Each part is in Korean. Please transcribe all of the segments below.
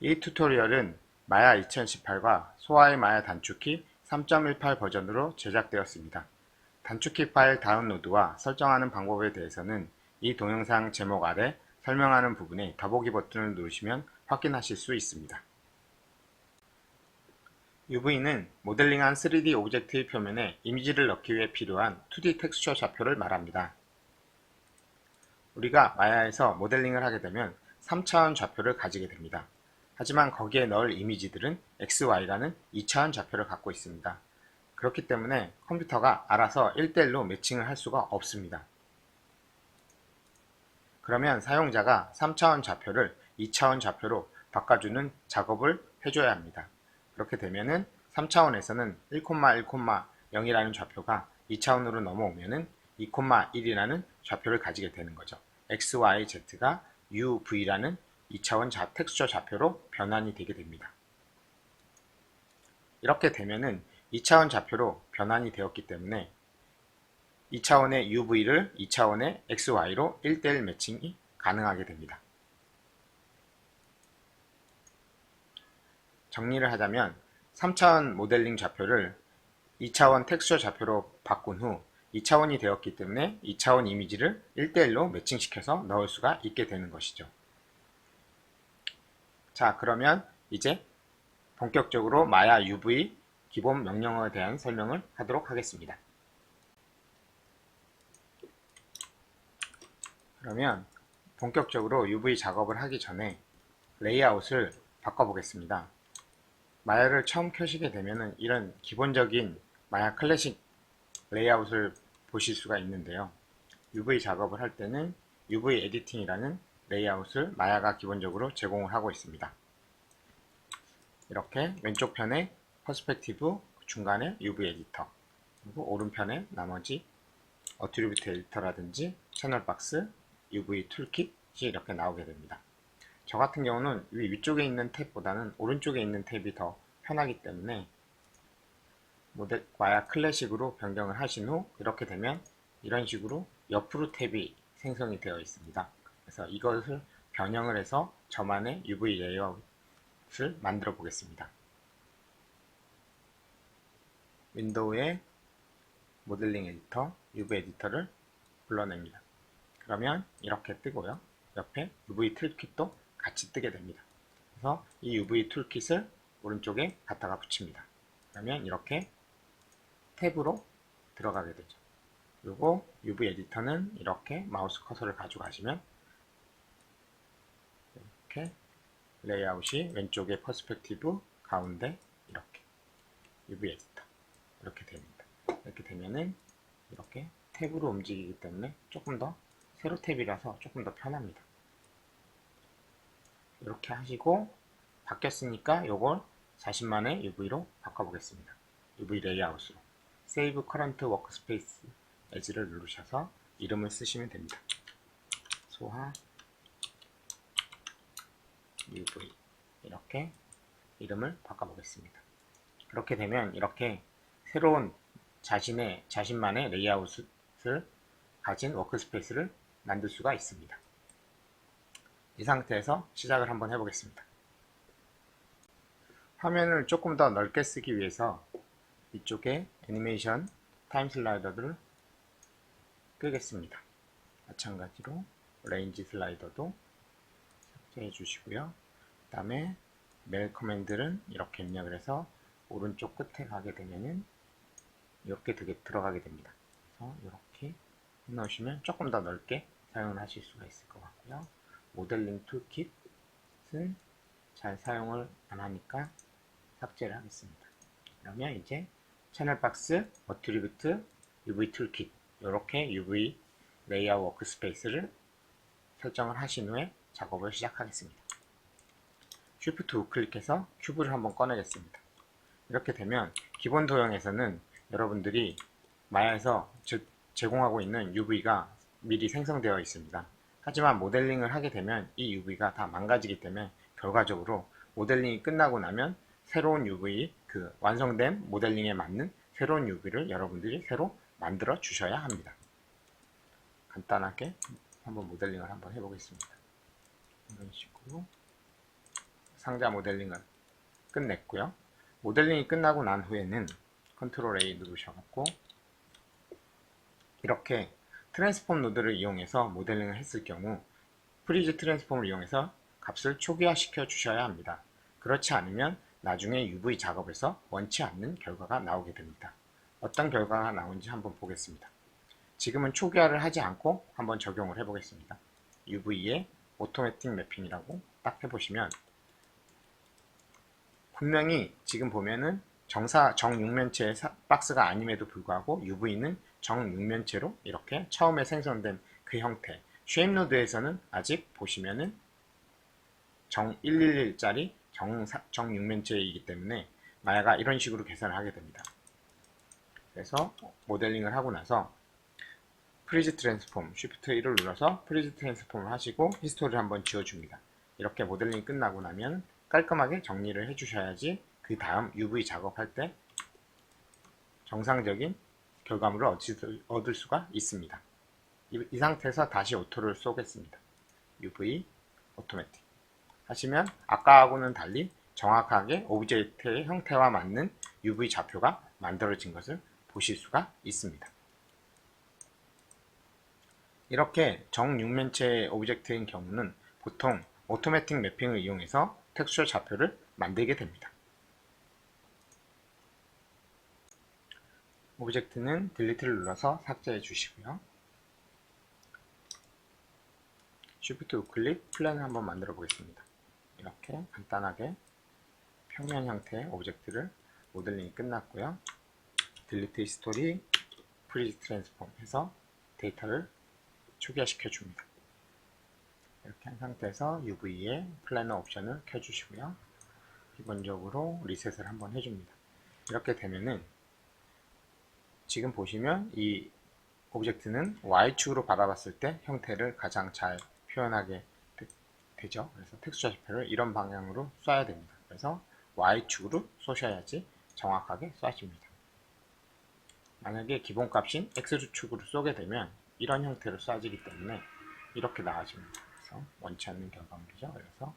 이 튜토리얼은 마야 2018과 소아의 마야 단축키 3.18 버전으로 제작되었습니다. 단축키 파일 다운로드와 설정하는 방법에 대해서는 이 동영상 제목 아래 설명하는 부분에 더보기 버튼을 누르시면 확인하실 수 있습니다. UV는 모델링한 3D 오브젝트의 표면에 이미지를 넣기 위해 필요한 2D 텍스처 좌표를 말합니다. 우리가 마야에서 모델링을 하게 되면 3차원 좌표를 가지게 됩니다. 하지만 거기에 넣을 이미지들은 XY라는 2차원 좌표를 갖고 있습니다. 그렇기 때문에 컴퓨터가 알아서 1대1로 매칭을 할 수가 없습니다. 그러면 사용자가 3차원 좌표를 2차원 좌표로 바꿔주는 작업을 해줘야 합니다. 그렇게 되면은 3차원에서는 1,1,0이라는 좌표가 2차원으로 넘어오면은 2,1이라는 좌표를 가지게 되는 거죠. X, Y, Z가 U, V라는 2차원 텍스처 좌표로 변환이 되게 됩니다. 이렇게 되면은 2차원 좌표로 변환이 되었기 때문에 2차원의 UV를 2차원의 XY로 1대1 매칭이 가능하게 됩니다. 정리를 하자면 3차원 모델링 좌표를 2차원 텍스처 좌표로 바꾼 후 2차원이 되었기 때문에 2차원 이미지를 1대1로 매칭시켜서 넣을 수가 있게 되는 것이죠. 자, 그러면 이제 본격적으로 마야 UV 기본 명령어에 대한 설명을 하도록 하겠습니다. 그러면 본격적으로 UV 작업을 하기 전에 레이아웃을 바꿔보겠습니다. 마야를 처음 켜시게 되면 이런 기본적인 마야 클래식 레이아웃을 보실 수가 있는데요. UV 작업을 할 때는 UV 에디팅이라는 레이아웃을 마야가 기본적으로 제공을 하고 있습니다. 이렇게 왼쪽 편에 퍼스펙티브, 중간에 UV 에디터, 그리고 오른편에 나머지 어트리뷰트 에디터라든지 채널박스, UV 툴킷이 이렇게 나오게 됩니다. 저 같은 경우는 위쪽에 있는 탭보다는 오른쪽에 있는 탭이 더 편하기 때문에 모델 마야 클래식으로 변경을 하신 후 이렇게 되면 이런 식으로 옆으로 탭이 생성이 되어 있습니다. 그래서 이것을 변형을 해서 저만의 UV 레이아웃을 만들어 보겠습니다. 윈도우의 모델링 에디터, UV 에디터를 불러냅니다. 그러면 이렇게 뜨고요. 옆에 UV 툴킷도 같이 뜨게 됩니다. 그래서 이 UV 툴킷을 오른쪽에 갖다가 붙입니다. 그러면 이렇게 탭으로 들어가게 되죠. 그리고 UV 에디터는 이렇게 마우스 커서를 가져가시면 이렇게 레이아웃이 왼쪽에 퍼스펙티브, 가운데 이렇게 UV 에디터 이렇게 됩니다. 이렇게 되면은 이렇게 탭으로 움직이기 때문에 조금 더 세로 탭이라서 조금 더 편합니다. 이렇게 하시고 바뀌었으니까 요걸 자신만의 UV로 바꿔보겠습니다. UV 레이아웃으로 Save Current Workspace As를 누르셔서 이름을 쓰시면 됩니다. 소하 UV 이렇게 이름을 바꿔보겠습니다. 그렇게 되면 이렇게 새로운 자신만의 레이아웃을 가진 워크스페이스를 만들 수가 있습니다. 이 상태에서 시작을 한번 해보겠습니다. 화면을 조금 더 넓게 쓰기 위해서 이쪽에 애니메이션 타임 슬라이더를 끄겠습니다. 마찬가지로 레인지 슬라이더도 삭제해 주시고요. 그 다음에 메일 커맨드는 이렇게 입력을 해서 오른쪽 끝에 가게 되면은 이렇게 들어가게 됩니다. 그래서 이렇게 해놓으시면 조금 더 넓게 사용을 하실 수가 있을 것 같고요. 모델링 툴킷은 잘 사용을 안 하니까 삭제를 하겠습니다. 그러면 이제 채널 박스, 어트리뷰트, UV 툴킷 이렇게 UV 레이아웃 워크스페이스를 설정을 하신 후에 작업을 시작하겠습니다. 쉬프트 우클릭해서 큐브를 한번 꺼내겠습니다. 이렇게 되면 기본 도형에서는 여러분들이 마야에서 제공하고 있는 UV가 미리 생성되어 있습니다. 하지만 모델링을 하게 되면 이 UV가 다 망가지기 때문에 결과적으로 모델링이 끝나고 나면 새로운 UV, 완성된 모델링에 맞는 새로운 UV를 여러분들이 새로 만들어 주셔야 합니다. 간단하게 한번 모델링을 한번 해보겠습니다. 이런 식으로 상자 모델링을 끝냈고요. 모델링이 끝나고 난 후에는 컨트롤 A 누르셔갖고 이렇게 트랜스폼 노드를 이용해서 모델링을 했을 경우 프리즈 트랜스폼을 이용해서 값을 초기화 시켜 주셔야 합니다. 그렇지 않으면 나중에 UV 작업에서 원치 않는 결과가 나오게 됩니다. 어떤 결과가 나오는지 한번 보겠습니다. 지금은 초기화를 하지 않고 한번 적용을 해보겠습니다. UV에 오토매틱 매핑이라고 딱 해보시면 분명히 지금 보면은 정육면체의 박스가 아님에도 불구하고 UV는 정육면체로 이렇게 처음에 생성된 그 형태. 쉐입 노드에서는 아직 보시면은 정 111짜리 정육면체이기 때문에 마야가 이런 식으로 계산을 하게 됩니다. 그래서 모델링을 하고 나서 프리즈 트랜스폼 Shift 1을 눌러서 프리즈 트랜스폼을 하시고 히스토리를 한번 지워줍니다. 이렇게 모델링이 끝나고 나면 깔끔하게 정리를 해주셔야지 그 다음 UV 작업할 때 정상적인 결과물을 얻을 수가 있습니다. 이 상태에서 다시 오토를 쏘겠습니다. UV 오토매틱 하시면 아까하고는 달리 정확하게 오브젝트의 형태와 맞는 UV 좌표가 만들어진 것을 보실 수가 있습니다. 이렇게 정육면체 오브젝트인 경우는 보통 오토매틱 매핑을 이용해서 텍스처 좌표를 만들게 됩니다. 오브젝트는 딜리트를 눌러서 삭제해 주시고요. Shift 우클릭 플랜을 한번 만들어 보겠습니다. 이렇게 간단하게 평면 형태의 오브젝트를 모델링이 끝났고요. 딜리트 히스토리, 프리즈 트랜스폼 해서 데이터를 초기화시켜 줍니다. 이렇게 한 상태에서 UV에 플래너 옵션을 켜주시고요. 기본적으로 리셋을 한번 해줍니다. 이렇게 되면은 지금 보시면 이 오브젝트는 Y축으로 바라봤을 때 형태를 가장 잘 표현하게 되죠. 그래서 텍스처 좌표를 이런 방향으로 쏴야 됩니다. 그래서 Y축으로 쏘셔야지 정확하게 쏴집니다. 만약에 기본값인 X축으로 쏘게 되면 이런 형태로 쏴지기 때문에 이렇게 나와집니다. 그래서 원치 않는 결과물이죠. 그래서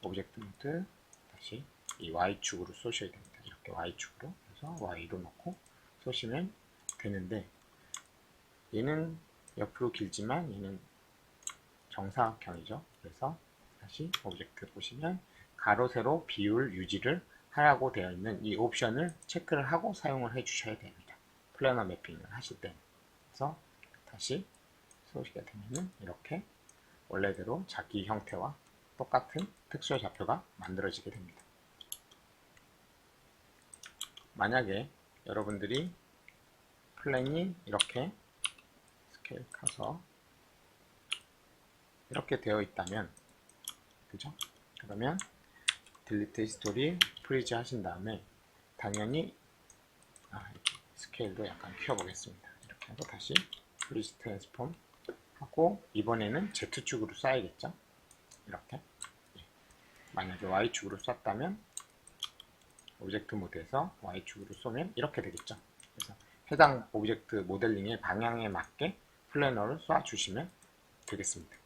오브젝트 모드 다시 이 Y축으로 쏘셔야 됩니다. 이렇게 Y축으로 그래서 Y로 놓고 쏘시면 되는데 얘는 옆으로 길지만 얘는 정사각형이죠. 그래서 다시 오브젝트 보시면 가로 세로 비율 유지를 하라고 되어 있는 이 옵션을 체크를 하고 사용을 해 주셔야 됩니다. 플래너 매핑을 하실 때. 그래서 다시 쏘시게 되면은 이렇게 원래대로 자기 형태와 똑같은 특수의 좌표가 만들어지게 됩니다. 만약에 여러분들이 플랜이 이렇게 스케일 커서 이렇게 되어 있다면 그죠? 그러면 딜리트 히스토리 프리즈 하신 다음에 당연히 스케일도 약간 키워보겠습니다. 이렇게 하고 다시 프리즈 트랜스폼 하고 이번에는 Z축으로 쏴야겠죠? 이렇게 만약에 Y축으로 쐈다면 오브젝트 모드에서 Y축으로 쏘면 이렇게 되겠죠? 그래서 해당 오브젝트 모델링의 방향에 맞게 플래너를 쏴주시면 되겠습니다.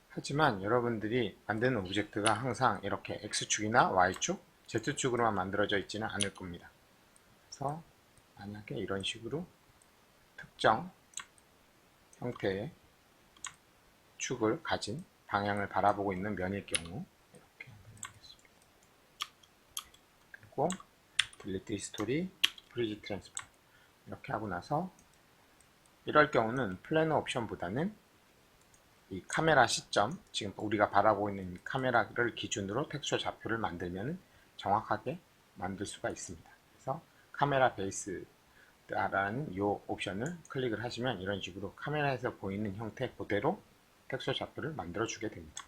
하지만 여러분들이 만드는 오브젝트가 항상 이렇게 X축이나 Y축, Z축으로만 만들어져 있지는 않을 겁니다. 그래서 만약에 이런 식으로 특정 형태의 축을 가진 방향을 바라보고 있는 면일 경우 이렇게 한번 해보겠습니다. 그리고 딜리트 히스토리, 프리즈 트랜스폼 이렇게 하고 나서 이럴 경우는 플래너 옵션보다는 이 카메라 시점, 지금 우리가 바라보고 있는 이 카메라를 기준으로 텍스처 좌표를 만들면 정확하게 만들 수가 있습니다. 그래서 카메라 베이스라는 이 옵션을 클릭을 하시면 이런 식으로 카메라에서 보이는 형태 그대로 텍스처 좌표를 만들어 주게 됩니다.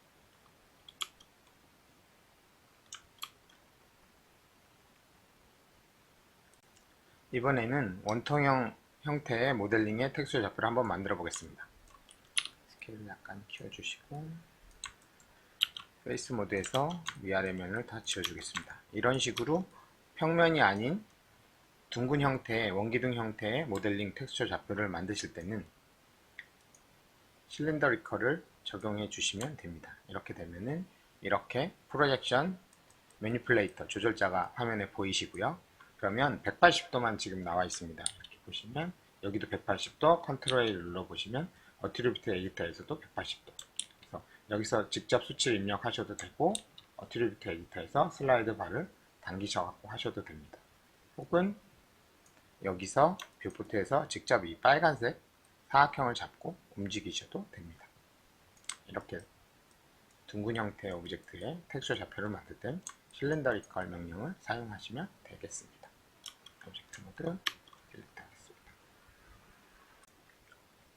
이번에는 원통형 형태의 모델링의 텍스처 좌표를 한번 만들어 보겠습니다. 스케일을 약간 키워주시고 페이스 모드에서 위아래면을 다 지워주겠습니다. 이런 식으로 평면이 아닌 둥근 형태의 원기둥 형태의 모델링 텍스처 좌표를 만드실 때는 실린더리컬을 적용해 주시면 됩니다. 이렇게 되면은 이렇게 프로젝션 매니플레이터 조절자가 화면에 보이시고요. 그러면 180도만 지금 나와 있습니다. 이렇게 보시면 여기도 180도, 컨트롤 A 눌러 보시면 어트리뷰트 에디터에서도 180도. 그래서 여기서 직접 수치를 입력하셔도 되고 어트리뷰트 에디터에서 슬라이드 바를 당기셔갖고 하셔도 됩니다. 혹은 여기서 뷰포트에서 직접 이 빨간색 사각형을 잡고 움직이셔도 됩니다. 이렇게 둥근 형태의 오브젝트에 텍스처 좌표를 만들 땐 실린더리컬 명령을 사용하시면 되겠습니다. 오브젝트 모드 딜리트 하겠습니다.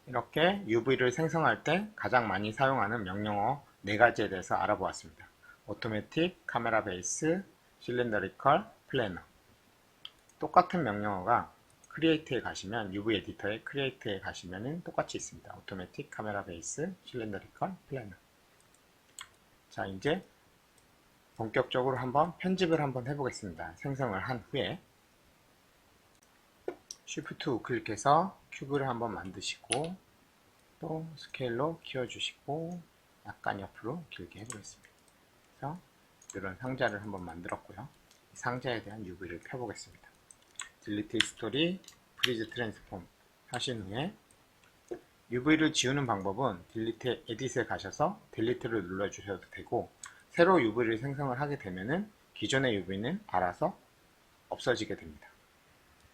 이렇게 UV를 생성할 때 가장 많이 사용하는 명령어 4가지에 대해서 알아보았습니다. 오토매틱, 카메라 베이스, 실린더리컬, 플래너. 똑같은 명령어가 크리에이트에 가시면 UV 에디터의 크리에이트에 가시면은 똑같이 있습니다. 오토매틱, 카메라 베이스, 실린더리컬, 플래너. 자, 이제 본격적으로 한번 편집을 한번 해보겠습니다. 생성을 한 후에 Shift 우클릭해서 큐브를 한번 만드시고 또 스케일로 키워주시고 약간 옆으로 길게 해보겠습니다. 그래서 이런 상자를 한번 만들었고요. 이 상자에 대한 UV를 펴보겠습니다. 딜리트 히스토리, 프리즈 트랜스폼 하신 후에 UV를 지우는 방법은 딜리트 에딧에 가셔서 딜리트를 눌러주셔도 되고 새로 UV를 생성을 하게 되면은 기존의 UV는 알아서 없어지게 됩니다.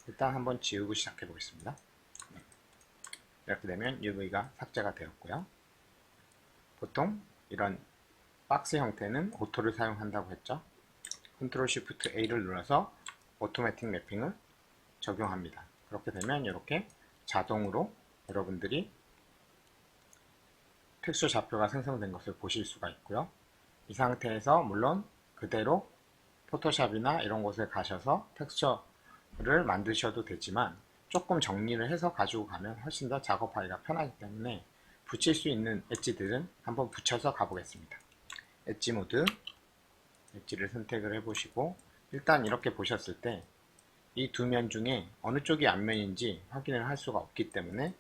일단 한번 지우고 시작해 보겠습니다. 이렇게 되면 UV가 삭제가 되었고요. 보통 이런 박스 형태는 오토를 사용한다고 했죠. 컨트롤 쉬프트 A를 눌러서 오토매틱 맵핑을 적용합니다. 그렇게 되면 이렇게 자동으로 여러분들이 텍스처 좌표가 생성된 것을 보실 수가 있고요. 이 상태에서 물론 그대로 포토샵이나 이런 곳에 가셔서 텍스처를 만드셔도 되지만 조금 정리를 해서 가지고 가면 훨씬 더 작업하기가 편하기 때문에 붙일 수 있는 엣지들은 한번 붙여서 가보겠습니다. 엣지 모드, 엣지를 선택을 해보시고 일단 이렇게 보셨을 때 이 두 면 중에 어느 쪽이 앞면인지 확인을 할 수가 없기 때문에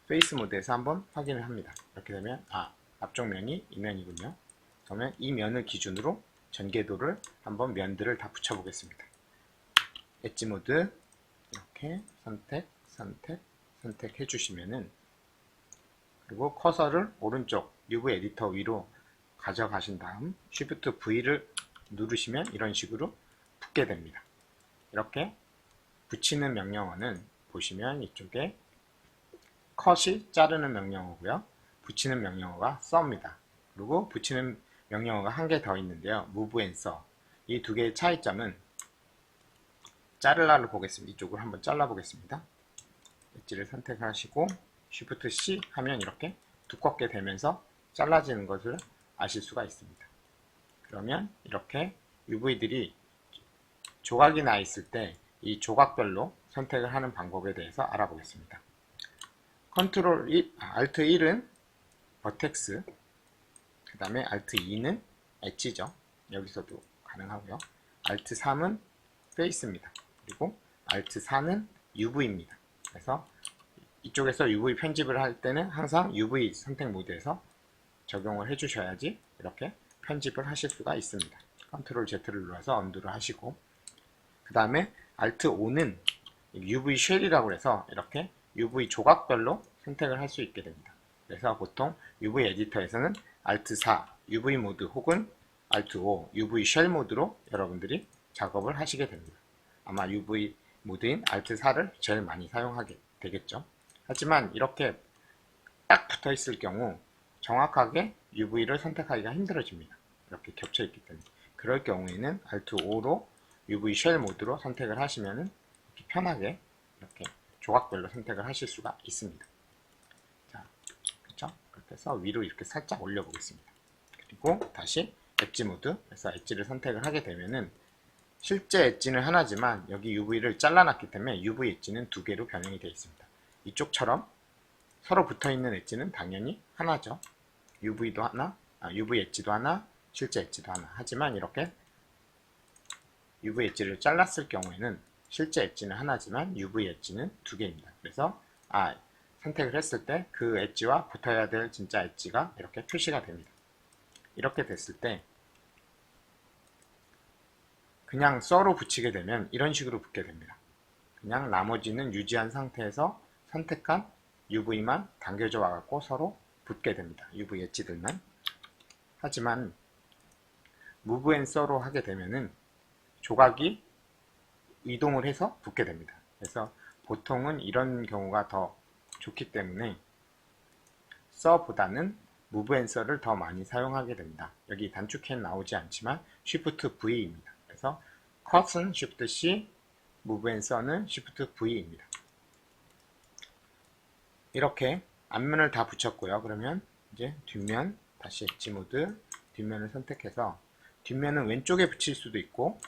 페이스 모드에서 한번 확인을 합니다. 이렇게 되면 앞쪽 면이 이 면이군요. 그러면 이 면을 기준으로 전개도를 한번 면들을 다 붙여보겠습니다. 엣지 모드 이렇게 선택해 주시면은 그리고 커서를 오른쪽 UV 에디터 위로 가져가신 다음 Shift V를 누르시면 이런 식으로 붙게 됩니다. 이렇게 붙이는 명령어는 보시면 이쪽에 컷이 자르는 명령어고요. 붙이는 명령어가 saw입니다. 그리고 붙이는 명령어가 한 개 더 있는데요. move and saw. 이 두 개의 차이점은 자르라를 보겠습니다. 이쪽으로 한번 잘라 보겠습니다. 엣지를 선택하시고 Shift C 하면 이렇게 두껍게 되면서 잘라지는 것을 아실 수가 있습니다. 그러면 이렇게 UV들이 조각이 나 있을 때 이 조각별로 선택을 하는 방법에 대해서 알아보겠습니다. 컨트롤 1, Alt 1은 버텍스, 그 다음에 Alt 2는 엣지죠. 여기서도 가능하고요. Alt 3은 페이스입니다. 그리고 Alt 4는 UV입니다. 그래서 이쪽에서 UV 편집을 할 때는 항상 UV 선택 모드에서 적용을 해주셔야지 이렇게 편집을 하실 수가 있습니다. 컨트롤 Z를 눌러서 언두를 하시고 그 다음에 Alt 5는 UV 쉘이라고 해서 이렇게 UV 조각별로 선택을 할 수 있게 됩니다. 그래서 보통 UV 에디터에서는 Alt 4 UV 모드 혹은 Alt 5 UV 쉘 모드로 여러분들이 작업을 하시게 됩니다. 아마 UV 모드인 Alt 4를 제일 많이 사용하게 되겠죠. 하지만 이렇게 딱 붙어 있을 경우 정확하게 UV를 선택하기가 힘들어집니다. 이렇게 겹쳐 있기 때문에. 그럴 경우에는 Alt 5로 UV 쉘 모드로 선택을 하시면 이렇게 편하게 이렇게 조각별로 선택을 하실 수가 있습니다. 자, 그렇죠? 그렇게 해서 위로 이렇게 살짝 올려 보겠습니다. 그리고 다시 엣지 모드, 그래서 엣지를 선택을 하게 되면은 실제 엣지는 하나지만 여기 UV를 잘라놨기 때문에 UV 엣지는 두 개로 변형이 되어 있습니다. 이쪽처럼 서로 붙어있는 엣지는 당연히 하나죠. UV도 하나, UV 엣지도 하나, 실제 엣지도 하나. 하지만 이렇게 UV 엣지를 잘랐을 경우에는 실제 엣지는 하나지만 UV 엣지는 두 개입니다. 그래서 선택을 했을 때 그 엣지와 붙어야 될 진짜 엣지가 이렇게 표시가 됩니다. 이렇게 됐을 때 그냥 썰로 붙이게 되면 이런 식으로 붙게 됩니다. 그냥 나머지는 유지한 상태에서 선택한 UV만 당겨져 와갖고 서로 붙게 됩니다. UV 엣지들만. 하지만 무브 앤 썰로 하게 되면은 조각이 이동을 해서 붙게 됩니다. 그래서 보통은 이런 경우가 더 좋기 때문에 써보다는 무브 앤 썰을 더 많이 사용하게 됩니다. 여기 단축키는 나오지 않지만 Shift V입니다. 그래서 컷은 Shift C, 무브 앤 썰은 Shift V입니다. 이렇게 앞면을 다 붙였고요. 그러면 이제 뒷면, 다시 엣지 모드, 뒷면을 선택해서 뒷면은 왼쪽에 붙일 수도 있고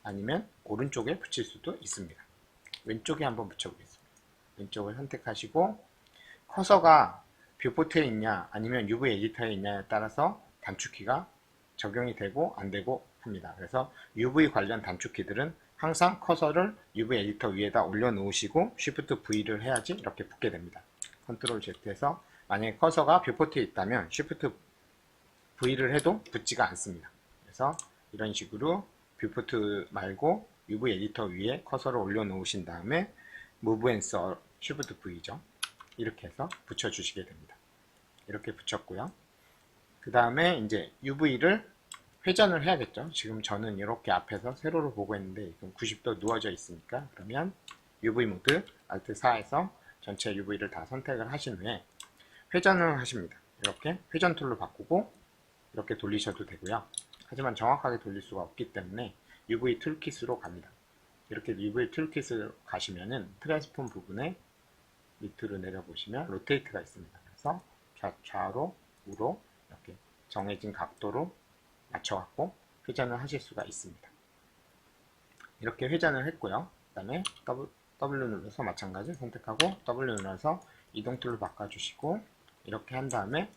아니면 오른쪽에 붙일 수도 있습니다. 왼쪽에 한번 붙여보겠습니다. 왼쪽을 선택하시고 커서가 뷰포트에 있냐 아니면 UV 에디터에 있냐에 따라서 단축키가 적용이 되고 안 되고 합니다. 그래서 UV 관련 단축키들은 항상 커서를 UV 에디터 위에다 올려놓으시고 Shift V를 해야지 이렇게 붙게 됩니다. 컨트롤 Z에서 만약에 커서가 뷰포트에 있다면 Shift V를 해도 붙지가 않습니다. 그래서 이런 식으로 뷰포트 말고 UV 에디터 위에 커서를 올려놓으신 다음에 Move and 썰 Shift V죠. 이렇게 해서 붙여주시게 됩니다. 이렇게 붙였고요. 그 다음에 이제 UV를 회전을 해야겠죠. 지금 저는 이렇게 앞에서 세로로 보고 있는데 지금 90도 누워져 있으니까 그러면 UV 모드 Alt 4에서 전체 UV를 다 선택을 하신 후에 회전을 하십니다. 이렇게 회전 툴로 바꾸고 이렇게 돌리셔도 되고요. 하지만 정확하게 돌릴 수가 없기 때문에 UV 툴킷으로 갑니다. 이렇게 UV 툴킷으로 가시면은 트랜스폼 부분에 밑으로 내려보시면 로테이트가 있습니다. 그래서 좌로 우로 이렇게 정해진 각도로 맞춰갖고 회전을 하실 수가 있습니다. 이렇게 회전을 했고요. 그 다음에 W 눌러서 마찬가지 선택하고 W 눌러서 이동 툴로 바꿔주시고 이렇게 한 다음에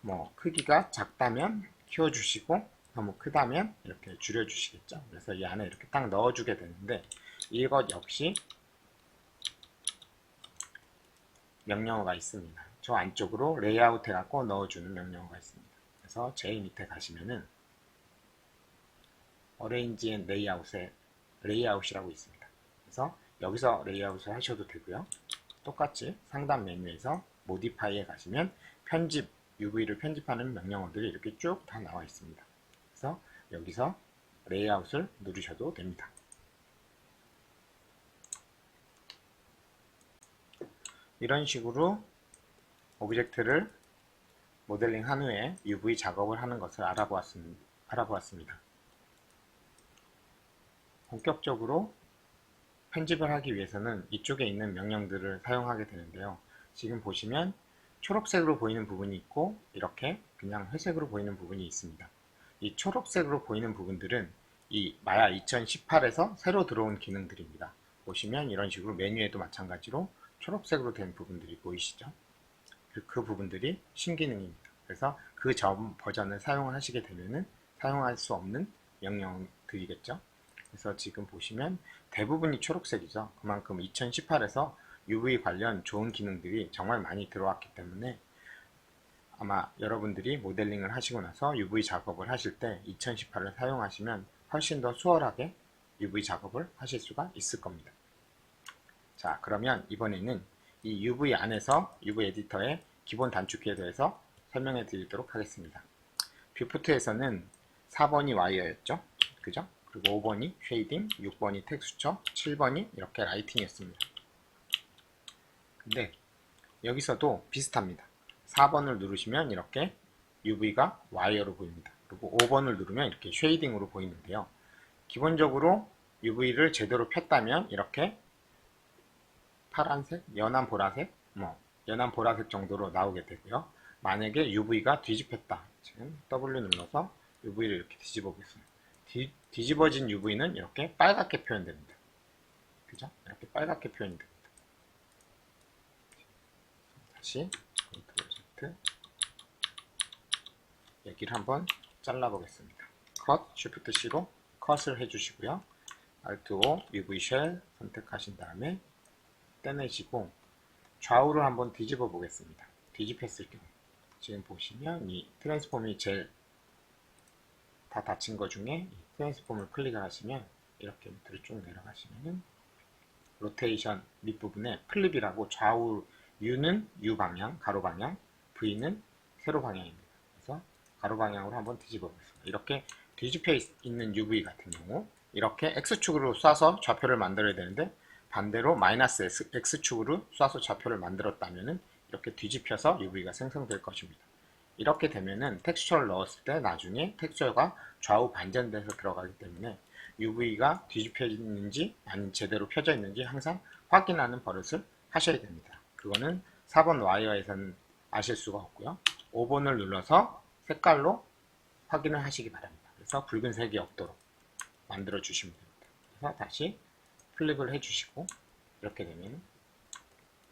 뭐 크기가 작다면 키워주시고 너무 크다면 이렇게 줄여주시겠죠. 그래서 이 안에 이렇게 딱 넣어주게 되는데 이것 역시 명령어가 있습니다. 저 안쪽으로 레이아웃 해갖고 넣어주는 명령어가 있습니다. 그래서 제일 밑에 가시면은 Arrange and Layout에 레이아웃이라고 있습니다. 그래서 여기서 레이아웃을 하셔도 되고요. 똑같이 상단 메뉴에서 Modify에 가시면 편집, UV를 편집하는 명령어들이 이렇게 쭉 다 나와 있습니다. 그래서 여기서 레이아웃을 누르셔도 됩니다. 이런 식으로 오브젝트를 모델링 한 후에 UV 작업을 하는 것을 알아보았습니다. 본격적으로 편집을 하기 위해서는 이쪽에 있는 명령들을 사용하게 되는데요. 지금 보시면 초록색으로 보이는 부분이 있고 이렇게 그냥 회색으로 보이는 부분이 있습니다. 이 초록색으로 보이는 부분들은 이 마야 2018에서 새로 들어온 기능들입니다. 보시면 이런 식으로 메뉴에도 마찬가지로 초록색으로 된 부분들이 보이시죠? 그 부분들이 신기능입니다. 그래서 그 전 버전을 사용하시게 되면은 사용할 수 없는 명령들이겠죠. 그래서 지금 보시면 대부분이 초록색이죠. 그만큼 2018에서 UV 관련 좋은 기능들이 정말 많이 들어왔기 때문에 아마 여러분들이 모델링을 하시고 나서 UV 작업을 하실 때 2018을 사용하시면 훨씬 더 수월하게 UV 작업을 하실 수가 있을 겁니다. 자, 그러면 이번에는 이 UV 안에서 UV 에디터의 기본 단축키에 대해서 설명해 드리도록 하겠습니다. 뷰포트에서는 4번이 와이어였죠. 그죠? 그리고 5번이 쉐이딩, 6번이 텍스처, 7번이 이렇게 라이팅이었습니다. 근데 여기서도 비슷합니다. 4번을 누르시면 이렇게 UV가 와이어로 보입니다. 그리고 5번을 누르면 이렇게 쉐이딩으로 보이는데요. 기본적으로 UV를 제대로 폈다면 이렇게 파란색, 연한 보라색, 연한 보라색 정도로 나오게 되고요. 만약에 UV가 뒤집혔다. 지금 W 눌러서 UV를 이렇게 뒤집어 보겠습니다. 뒤집어진 UV는 이렇게 빨갛게 표현됩니다. 그죠? 이렇게 빨갛게 표현이 됩니다. 다시 컨트롤 Z 여기를 한번 잘라 보겠습니다. 컷, Shift C로 컷을 해주시고요. Alt O, UV 쉘 선택하신 다음에 떼내시고 좌우를 한번 뒤집어 보겠습니다. 뒤집혔을 경우 지금 보시면 이 트랜스폼이 제일 다 닫힌 것 중에 이 트랜스폼을 클릭을 하시면 이렇게 밑으로 쭉 내려가시면은 로테이션 밑부분에 플립이라고 좌우 U는 U 방향, 가로 방향, V는 세로 방향입니다. 그래서 가로 방향으로 한번 뒤집어 보겠습니다. 이렇게 뒤집혀 있는 UV 같은 경우 이렇게 X축으로 쏴서 좌표를 만들어야 되는데 반대로 마이너스 X축으로 쏴서 좌표를 만들었다면 이렇게 뒤집혀서 UV가 생성될 것입니다. 이렇게 되면은 텍스처를 넣었을 때 나중에 텍스처가 좌우 반전돼서 들어가기 때문에 UV가 뒤집혀 있는지 아니면 제대로 펴져 있는지 항상 확인하는 버릇을 하셔야 됩니다. 그거는 4번 와이어에서는 아실 수가 없고요. 5번을 눌러서 색깔로 확인을 하시기 바랍니다. 그래서 붉은색이 없도록 만들어 주시면 됩니다. 그래서 다시 플립을 해주시고 이렇게 되면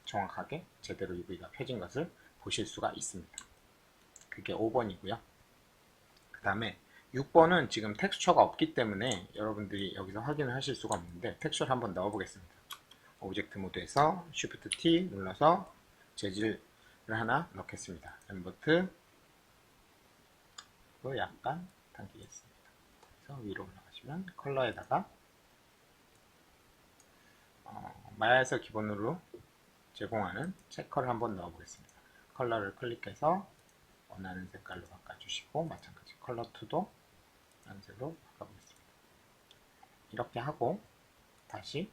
정확하게 제대로 UV가 펴진 것을 보실 수가 있습니다. 그게 5번이고요. 그 다음에 6번은 지금 텍스처가 없기 때문에 여러분들이 여기서 확인을 하실 수가 없는데 텍스처를 한번 넣어 보겠습니다. 오브젝트 모드에서 Shift T 눌러서 재질을 하나 넣겠습니다. 엠버트 약간 당기겠습니다. 그래서 위로 올라가시면 컬러에다가 마야에서 기본으로 제공하는 체커를 한번 넣어 보겠습니다. 컬러를 클릭해서 원하는 색깔로 바꿔주시고 마찬가지 컬러 2도藍색으로 바꿔보겠습니다. 이렇게 하고 다시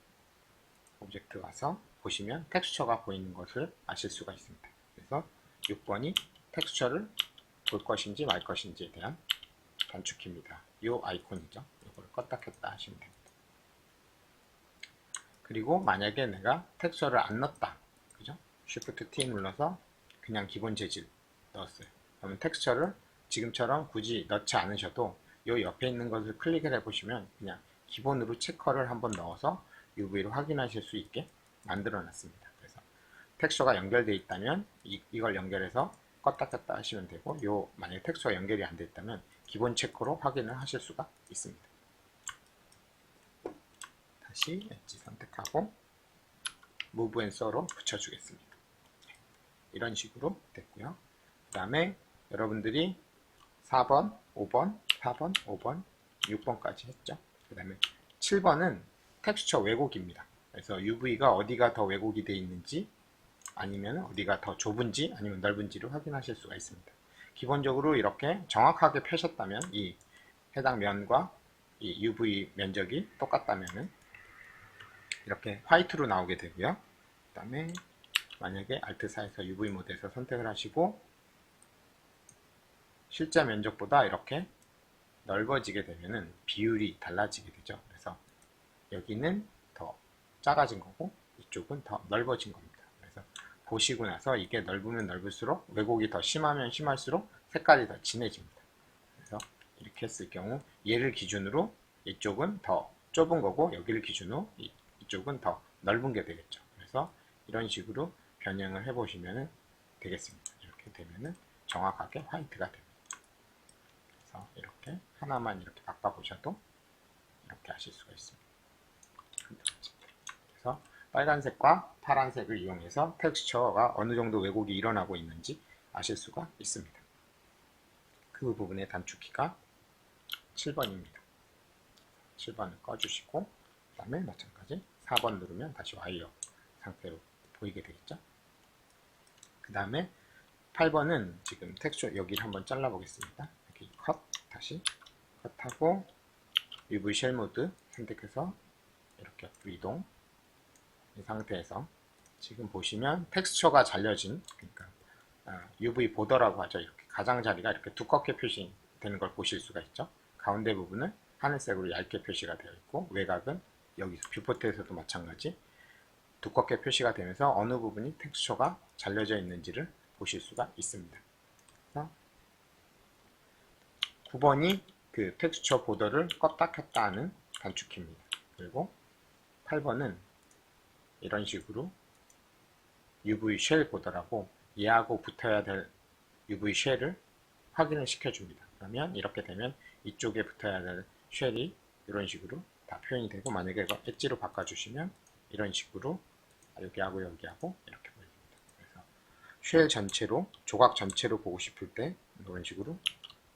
오브젝트 와서 보시면 텍스처가 보이는 것을 아실 수가 있습니다. 그래서 6번이 텍스처를 볼 것인지 말 것인지에 대한 단축키입니다. 이 아이콘이죠. 이걸 껐다 켰다 하시면 됩니다. 그리고 만약에 내가 텍스처를 안 넣었다. 그죠? Shift T 눌러서 그냥 기본 재질 넣었어요. 그러면 텍스처를 지금처럼 굳이 넣지 않으셔도 이 옆에 있는 것을 클릭을 해보시면 그냥 기본으로 체커를 한번 넣어서 UV로 확인하실 수 있게 만들어 놨습니다. 그래서 텍스처가 연결되어 있다면 이걸 연결해서 껐다 켰다 하시면 되고 만약에 텍스처가 연결이 안 되어 있다면 기본 체커로 확인을 하실 수가 있습니다. 다시 엣지 선택하고 Move and Sew로 붙여주겠습니다. 이런 식으로 됐고요. 그 다음에 여러분들이 4번, 5번, 4번, 5번, 6번까지 했죠. 그 다음에 7번은 텍스처 왜곡입니다. 그래서 UV가 어디가 더 왜곡이 되어 있는지 아니면 어디가 더 좁은지 아니면 넓은지를 확인하실 수가 있습니다. 기본적으로 이렇게 정확하게 펴셨다면 이 해당 면과 이 UV 면적이 똑같다면 이렇게 화이트로 나오게 되고요. 그 다음에 만약에 Alt4에서 UV 모드에서 선택을 하시고 실제 면적보다 이렇게 넓어지게 되면은 비율이 달라지게 되죠. 그래서 여기는 더 작아진 거고 이쪽은 더 넓어진 겁니다. 그래서 보시고 나서 이게 넓으면 넓을수록 왜곡이 더 심하면 심할수록 색깔이 더 진해집니다. 그래서 이렇게 했을 경우 얘를 기준으로 이쪽은 더 좁은 거고 여기를 기준으로 이쪽은 더 넓은 게 되겠죠. 그래서 이런 식으로 변형을 해보시면 되겠습니다. 이렇게 되면은 정확하게 화이트가 됩니다. 그래서 이렇게 하나만 이렇게 바꿔보셔도 이렇게 하실 수가 있습니다. 그래서 빨간색과 파란색을 이용해서 텍스처가 어느 정도 왜곡이 일어나고 있는지 아실 수가 있습니다. 그 부분의 단축키가 7번입니다. 7번을 꺼주시고 그 다음에 마찬가지 4번 누르면 다시 와이어 상태로 보이게 되겠죠. 그 다음에 8번은 지금 텍스처 여기를 한번 잘라 보겠습니다. 여기 컷, 다시 컷하고 UV 쉘 모드 선택해서 이렇게 이동. 이 상태에서 지금 보시면 텍스처가 잘려진, 그러니까 UV 보더라고 하죠. 이렇게 가장자리가 이렇게 두껍게 표시되는 걸 보실 수가 있죠. 가운데 부분은 하늘색으로 얇게 표시가 되어 있고 외곽은 여기서 뷰포트에서도 마찬가지 두껍게 표시가 되면서 어느 부분이 텍스처가 잘려져 있는지를 보실 수가 있습니다. 9번이 그 텍스처 보더를 껐다 켰다 하는 단축키입니다. 그리고 8번은 이런 식으로 UV 쉘 보더라고 얘하고 붙어야 될 UV 쉘을 확인을 시켜줍니다. 그러면 이렇게 되면 이쪽에 붙어야 될 쉘이 이런 식으로 다 표현이 되고 만약에 이거 엣지로 바꿔주시면 이런 식으로 여기하고 여기하고 이렇게 보입니다. 쉘 전체로, 조각 전체로 보고 싶을 때 이런 식으로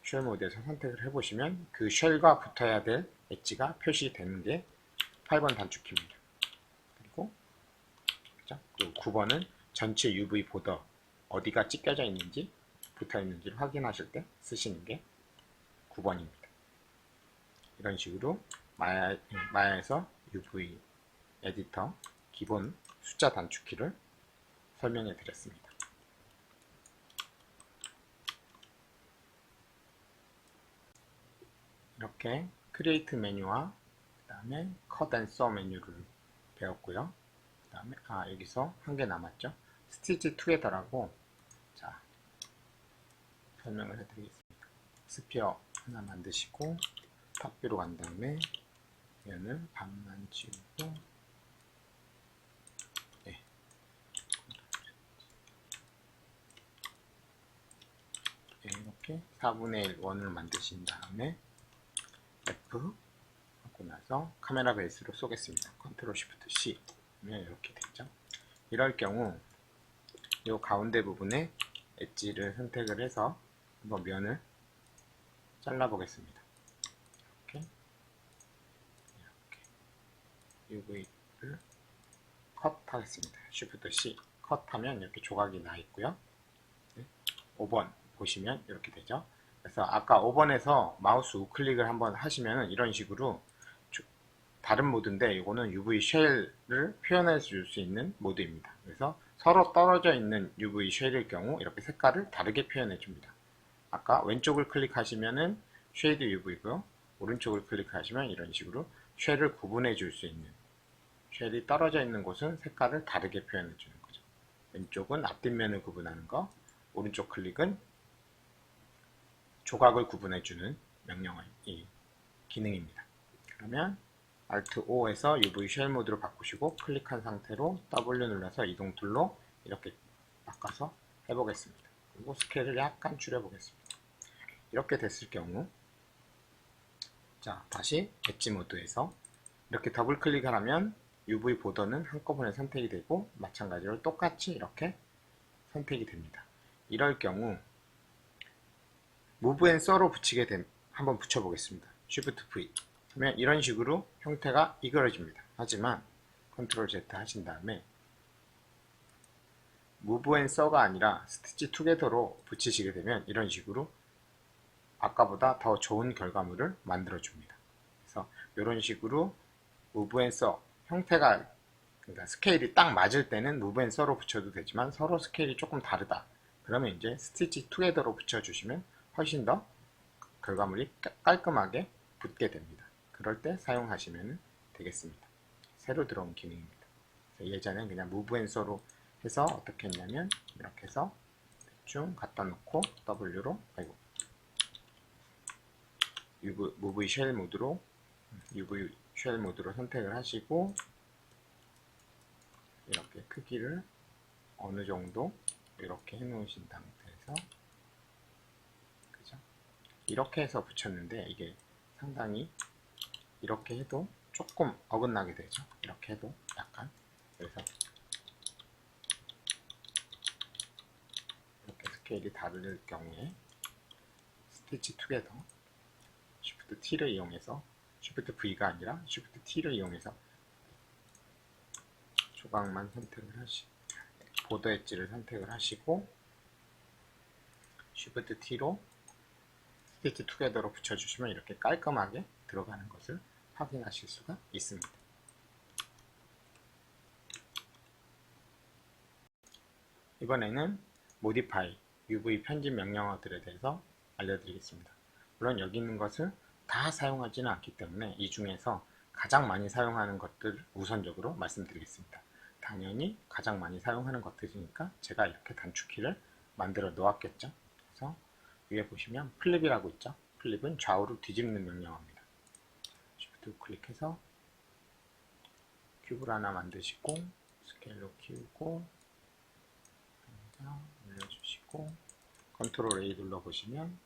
쉘 모드에서 선택을 해보시면 그 쉘과 붙어야 될 엣지가 표시되는 게 8번 단축키입니다. 그리고 9번은 전체 UV 보더 어디가 찢겨져 있는지 붙어 있는지를 확인하실 때 쓰시는 게 9번입니다. 이런 식으로 마야에서 UV 에디터 기본 숫자 단축키를 설명해 드렸습니다. 이렇게 크리에이트 메뉴와 그 다음에 컷 앤 서 메뉴를 배웠고요. 그 다음에 여기서 한 개 남았죠. 스티치 투게더라고 자 설명을 해드리겠습니다. 스피어 하나 만드시고 탑뷰로 간 다음에 얘는 반만 지우고 이렇게 4분의 1 원을 만드신 다음에 F 하고 나서 카메라 베이스로 쏘겠습니다. 컨트롤 쉬프트 C 하면 이렇게 되죠. 이럴 경우 이 가운데 부분에 엣지를 선택을 해서 한번 면을 잘라 보겠습니다. 이렇게 UV를 컷 하겠습니다. 쉬프트 C 컷 하면 이렇게 조각이 나 있고요. 5번 보시면 이렇게 되죠. 그래서 아까 5번에서 마우스 우클릭을 한번 하시면 이런 식으로 다른 모드인데 이거는 UV 쉘을 표현해 줄 수 있는 모드입니다. 그래서 서로 떨어져 있는 UV 쉘일 경우 이렇게 색깔을 다르게 표현해 줍니다. 아까 왼쪽을 클릭하시면은 쉐이드 UV고요. 오른쪽을 클릭하시면 이런 식으로 쉘을 구분해 줄 수 있는, 쉘이 떨어져 있는 곳은 색깔을 다르게 표현해 주는 거죠. 왼쪽은 앞뒷면을 구분하는 거, 오른쪽 클릭은 조각을 구분해주는 명령이 기능입니다. 그러면 Alt O에서 UV 쉘 모드로 바꾸시고 클릭한 상태로 W 눌러서 이동 툴로 이렇게 바꿔서 해보겠습니다. 그리고 스케일을 약간 줄여보겠습니다. 이렇게 됐을 경우 자 다시 엣지 모드에서 이렇게 더블 클릭을 하면 UV 보더는 한꺼번에 선택이 되고 마찬가지로 똑같이 이렇게 선택이 됩니다. 이럴 경우 무브 앤 썰로 붙이게 된 한번 붙여보겠습니다. Shift V 하면 이런 식으로 형태가 이그러집니다. 하지만 컨트롤 Z 하신 다음에 무브 앤 썰가 아니라 스티치 투게더로 붙이시게 되면 이런 식으로 아까보다 더 좋은 결과물을 만들어 줍니다. 그래서 이런 식으로 무브 앤 썰 형태가 그러니까 스케일이 딱 맞을 때는 무브 앤 썰로 붙여도 되지만 서로 스케일이 조금 다르다. 그러면 이제 스티치 투게더로 붙여주시면 훨씬 더 결과물이 깔끔하게 붙게 됩니다. 그럴 때 사용하시면 되겠습니다. 새로 들어온 기능입니다. 예전엔 그냥 무브 앤 썰로 해서 어떻게 했냐면 이렇게 해서 대충 갖다 놓고 W로 UV 쉘 모드로 선택을 하시고 이렇게 크기를 어느 정도 이렇게 해 놓으신 상태에서 그죠? 이렇게 해서 붙였는데 이게 상당히 이렇게 해도 조금 어긋나게 되죠. 이렇게 해도 약간 그래서 이렇게 스케일이 다를 경우에 스티치 투게더 Shift T를 이용해서 Shift V가 아니라 Shift T를 이용해서 조각만 선택을 보더 엣지를 선택을 하시고 Shift T로 스티치 투게더로 붙여주시면 이렇게 깔끔하게 들어가는 것을 확인하실 수가 있습니다. 이번에는 Modify, UV 편집 명령어들에 대해서 알려드리겠습니다. 물론 여기 있는 것을 다 사용하지는 않기 때문에 이 중에서 가장 많이 사용하는 것들 우선적으로 말씀드리겠습니다. 당연히 가장 많이 사용하는 것들이니까 제가 이렇게 단축키를 만들어 놓았겠죠. 그래서 위에 보시면 플립이라고 있죠. 플립은 좌우로 뒤집는 명령어입니다. Shift 클릭해서 큐브를 하나 만드시고 스케일로 키우고 올려주시고 컨트롤 A 눌러보시면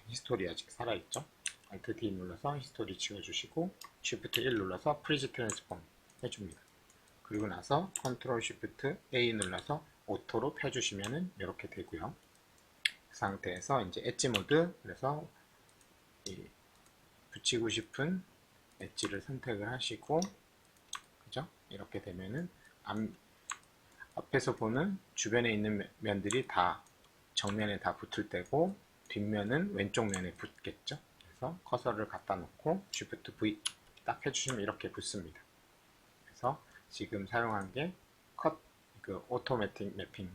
히스토리 아직 살아있죠. Alt D 눌러서 히스토리 지워주시고 Shift 1 눌러서 프리즈 트랜스폼 해줍니다. 그리고 나서 컨트롤 Shift A 눌러서 오토로 펴주시면은 이렇게 되고요. 그 상태에서 이제 엣지 모드, 그래서 이 붙이고 싶은 엣지를 선택을 하시고, 그죠? 이렇게 되면은 앞에서 보는 주변에 있는 면들이 다 정면에 다 붙을 때고, 뒷면은 왼쪽 면에 붙겠죠? 그래서 커서를 갖다 놓고 Shift V 딱 해주시면 이렇게 붙습니다. 그래서 지금 사용한 게 컷, 그 오토매틱 매핑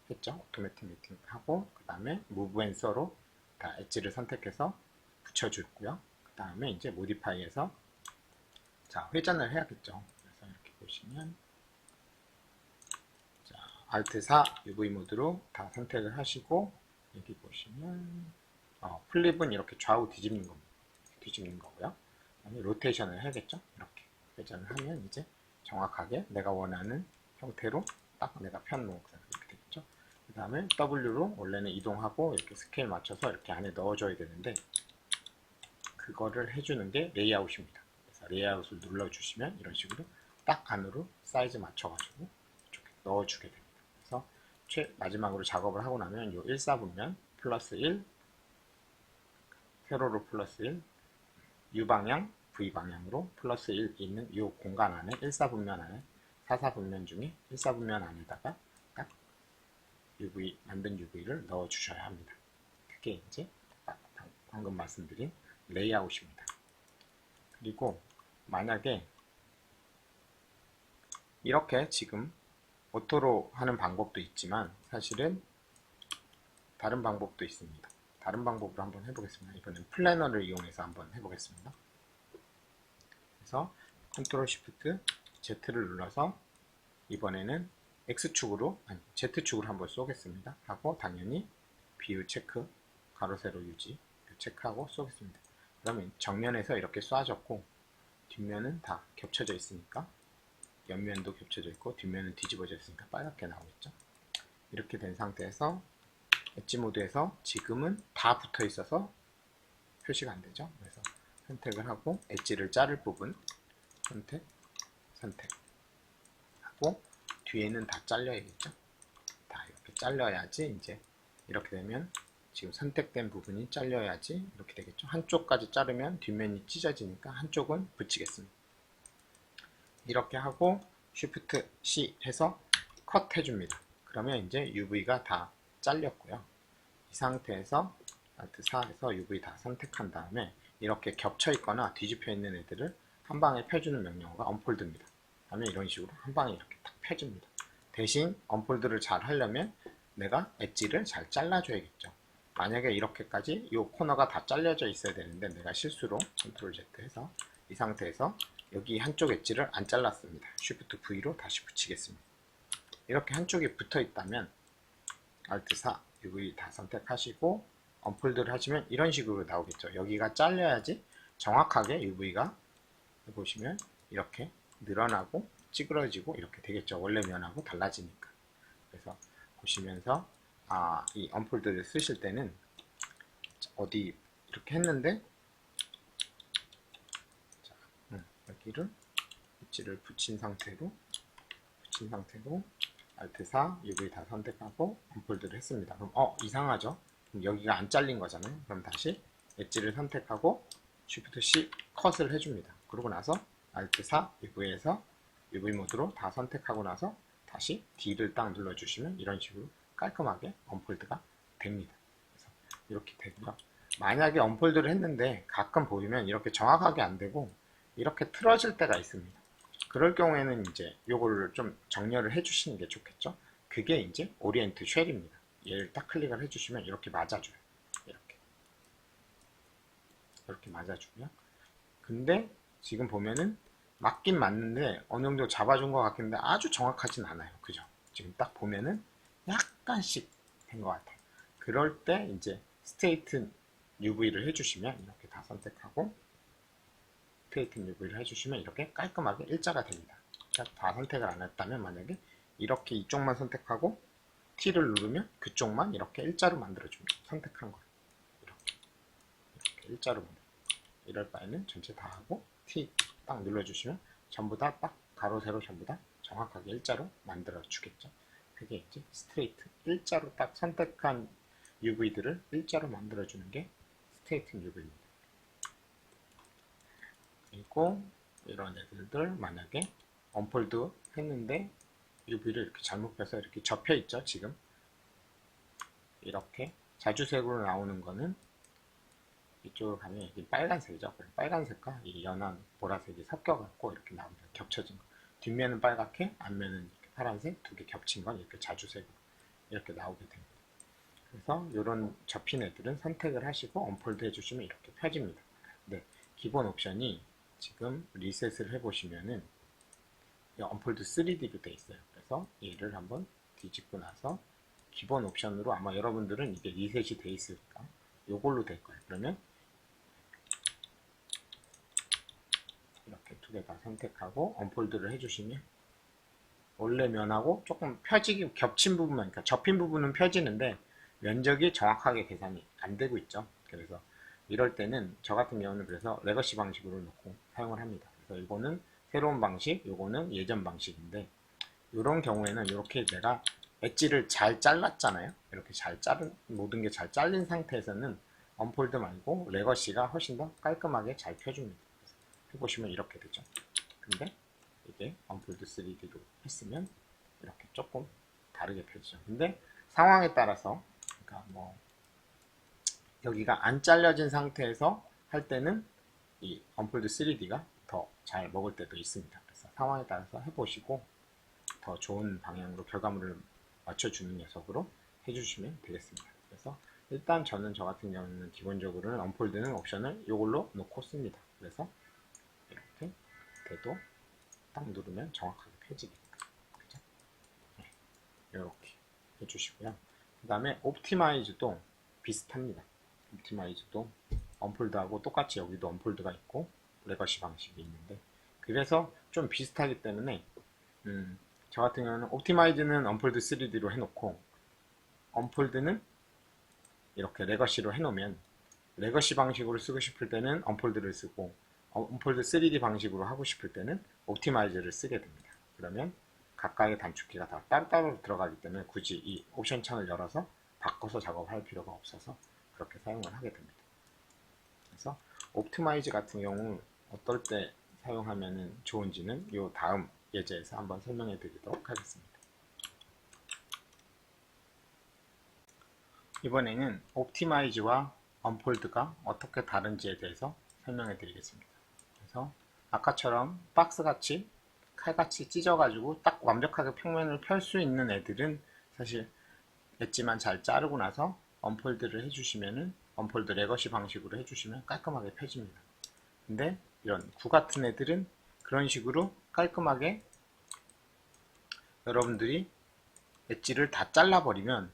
했죠? 오토매틱 매핑 하고, 그 다음에 무브 앤 서로 다 엣지를 선택해서 붙여주고요. 그 다음에 이제 모디파이에서 자, 회전을 해야겠죠. 그래서 이렇게 보시면 자, Alt 4 UV 모드로 다 선택을 하시고, 여기 보시면 플립은 이렇게 좌우 뒤집는 겁니다. 뒤집는 거고요. 그다음에 로테이션을 해야겠죠. 이렇게 회전을 하면 이제 정확하게 내가 원하는 형태로 딱 내가 펴놓은 이렇게 되겠죠. 그 다음에 W로 원래는 이동하고 이렇게 스케일 맞춰서 이렇게 안에 넣어줘야 되는데, 그거를 해주는 게 레이아웃입니다. 그래서 레이아웃을 눌러주시면 이런 식으로 딱 안으로 사이즈 맞춰가지고 이렇게 넣어주게 됩니다. 그래서 마지막으로 작업을 하고 나면 이 1사분면 플러스 1, 세로로 플러스 1, U방향, V방향으로 플러스 1 있는 이 공간 안에 1사분면 안에 4사분면 중에 1사분면 안에다가 딱 UV, 만든 UV를 넣어 주셔야 합니다. 그게 이제 방금 말씀드린 레이아웃입니다. 그리고 만약에 이렇게 지금 오토로 하는 방법도 있지만 사실은 다른 방법도 있습니다. 다른 방법으로 한번 해보겠습니다. 이번엔 플래너를 이용해서 한번 해보겠습니다. 그래서 컨트롤 시프트 Z를 눌러서 이번에는 X축으로, 아니 Z축으로 한번 쏘겠습니다. 하고 당연히 비율 체크, 가로 세로 유지 체크하고 쏘겠습니다. 그러면 정면에서 이렇게 쏴졌고, 뒷면은 다 겹쳐져 있으니까, 옆면도 겹쳐져 있고 뒷면은 뒤집어져 있으니까 빨갛게 나오겠죠. 이렇게 된 상태에서 엣지 모드에서 지금은 다 붙어 있어서 표시가 안 되죠. 그래서 선택을 하고 엣지를 자를 부분 선택, 선택하고 뒤에는 다 잘려야겠죠. 다 이렇게 잘려야지 이제 이렇게 되면 지금 선택된 부분이 잘려야지 이렇게 되겠죠. 한쪽까지 자르면 뒷면이 찢어지니까 한쪽은 붙이겠습니다. 이렇게 하고 Shift C 해서 컷 해줍니다. 그러면 이제 UV가 다 잘렸고요. 이 상태에서 Alt 4에서 UV 다 선택한 다음에 이렇게 겹쳐 있거나 뒤집혀 있는 애들을 한 방에 펴주는 명령어가 언폴드입니다. 그러면 이런 식으로 한 방에 이렇게 딱 펴줍니다. 대신 언폴드를 잘 하려면 내가 엣지를 잘 잘라줘야겠죠. 만약에 이렇게까지 이 코너가 다 잘려져 있어야 되는데 내가 실수로 Ctrl Z 해서 이 상태에서 여기 한쪽 엣지를 안 잘랐습니다. Shift V로 다시 붙이겠습니다. 이렇게 한쪽이 붙어 있다면 Alt 4, UV 다 선택하시고 언폴드를 하시면 이런 식으로 나오겠죠. 여기가 잘려야지 정확하게 UV가 보시면 이렇게 늘어나고 찌그러지고 이렇게 되겠죠. 원래 면하고 달라지니까. 그래서 보시면서 이 언폴드를 쓰실 때는 어디 이렇게 했는데 자, 여기를 엣지를 붙인 상태로 Alt 4, UV 다 선택하고 언폴드를 했습니다. 그럼 이상하죠? 그럼 여기가 안 잘린 거잖아요. 그럼 다시 엣지를 선택하고 Shift C 컷을 해줍니다. 그러고 나서 Alt 4, UV에서 UV 모드로 다 선택하고 나서 다시 D를 딱 눌러주시면 이런 식으로 깔끔하게 언폴드가 됩니다. 그래서 이렇게 되고요. 만약에 언폴드를 했는데 가끔 보이면 이렇게 정확하게 안 되고 이렇게 틀어질 때가 있습니다. 그럴 경우에는 이제 요거를 좀 정렬을 해주시는 게 좋겠죠. 그게 이제 오리엔트 쉘입니다. 얘를 딱 클릭을 해주시면 이렇게 맞아줘요. 이렇게 맞아주고요. 근데 지금 보면은 맞긴 맞는데 어느 정도 잡아준 것 같긴데 아주 정확하진 않아요. 그죠? 지금 딱 보면은 약간씩 된 것 같아요. 그럴 때 이제 스테이트 UV를 해주시면 이렇게 다 선택하고 스테이트 UV를 해주시면 이렇게 깔끔하게 일자가 됩니다. 다 선택을 안 했다면 만약에 이렇게 이쪽만 선택하고 T를 누르면 그쪽만 이렇게 일자로 만들어줍니다. 선택한 걸 이렇게 일자로 만들어줍니다. 이럴 바에는 전체 다 하고 T 딱 눌러주시면 전부 다 딱 가로 세로 전부 다 정확하게 일자로 만들어 주겠죠. 그게 이제 스트레이트, 일자로 딱 선택한 UV들을 일자로 만들어주는 게 스트레이트 UV입니다. 그리고 이런 애들들 만약에 언폴드 했는데 UV를 이렇게 잘못 펴서 이렇게 접혀 있죠. 지금 이렇게 자주색으로 나오는 거는 이쪽으로 가면 이게 빨간색이죠. 빨간색과 이 연한 보라색이 섞여갖고 이렇게 나옵니다. 겹쳐진 거. 뒷면은 빨갛게, 앞면은 이렇게 파란색 두 개 겹친 건 이렇게 자주색으로 이렇게 나오게 됩니다. 그래서 이런 접힌 애들은 선택을 하시고 언폴드 해주시면 이렇게 펴집니다. 네, 기본 옵션이 지금 리셋을 해보시면은 언폴드 3D로 되어 있어요. 그래서 얘를 한번 뒤집고 나서 기본 옵션으로 아마 여러분들은 이게 리셋이 되어 있으니까 이걸로 될 거예요. 그러면 이렇게 두 개 다 선택하고 언폴드를 해주시면 원래 면하고 조금 펴지기 겹친 부분만, 그러니까 접힌 부분은 펴지는데 면적이 정확하게 계산이 안 되고 있죠. 그래서 이럴 때는 저 같은 경우는 그래서 레거시 방식으로 놓고 사용을 합니다. 그래서 이거는 새로운 방식, 이거는 예전 방식인데 이런 경우에는 이렇게 내가 엣지를 잘 잘랐잖아요. 이렇게 잘 자른 모든 게 잘 잘린 상태에서는 언폴드 말고 레거시가 훨씬 더 깔끔하게 잘 펴줍니다. 해보시면 이렇게 되죠. 근데 이게 언폴드 3D로 했으면 이렇게 조금 다르게 펴지죠. 근데 상황에 따라서 그러니까 뭐 여기가 안 잘려진 상태에서 할 때는 이 언폴드 3D가 더 잘 먹을 때도 있습니다. 그래서 상황에 따라서 해보시고 더 좋은 방향으로 결과물을 맞춰주는 녀석으로 해주시면 되겠습니다. 그래서 일단 저는 저 같은 경우는 기본적으로는 언폴드는 옵션을 이걸로 놓고 씁니다. 그래서 이렇게 돼도 딱 누르면 정확하게 펴지게끔, 그죠? 네, 이렇게 해주시고요. 그 다음에 옵티마이즈도 비슷합니다. 옵티마이즈도 언폴드하고 똑같이 여기도 언폴드가 있고 레거시 방식이 있는데 그래서 좀 비슷하기 때문에 저 같은 경우는 옵티마이즈는 언폴드 3D로 해놓고 언폴드는 이렇게 레거시로 해놓으면 레거시 방식으로 쓰고 싶을 때는 언폴드를 쓰고 언폴드 3D 방식으로 하고 싶을 때는 옵티마이즈를 쓰게 됩니다. 그러면 각각의 단축키가 다 따로따로 들어가기 때문에 굳이 이 옵션 창을 열어서 바꿔서 작업할 필요가 없어서 그렇게 사용을 하게 됩니다. 그래서 옵티마이즈 같은 경우 어떨 때 사용하면 좋은지는 이 다음 예제에서 한번 설명해 드리도록 하겠습니다. 이번에는 옵티마이즈와 언폴드가 어떻게 다른지에 대해서 설명해 드리겠습니다. 그래서 아까처럼 박스같이 칼같이 찢어가지고 딱 완벽하게 평면을 펼 수 있는 애들은 사실 엣지만 잘 자르고 나서 언폴드를 해주시면은 언폴드 레거시 방식으로 해주시면 깔끔하게 펴집니다. 근데 이런 구 같은 애들은 그런 식으로 깔끔하게 여러분들이 엣지를 다 잘라버리면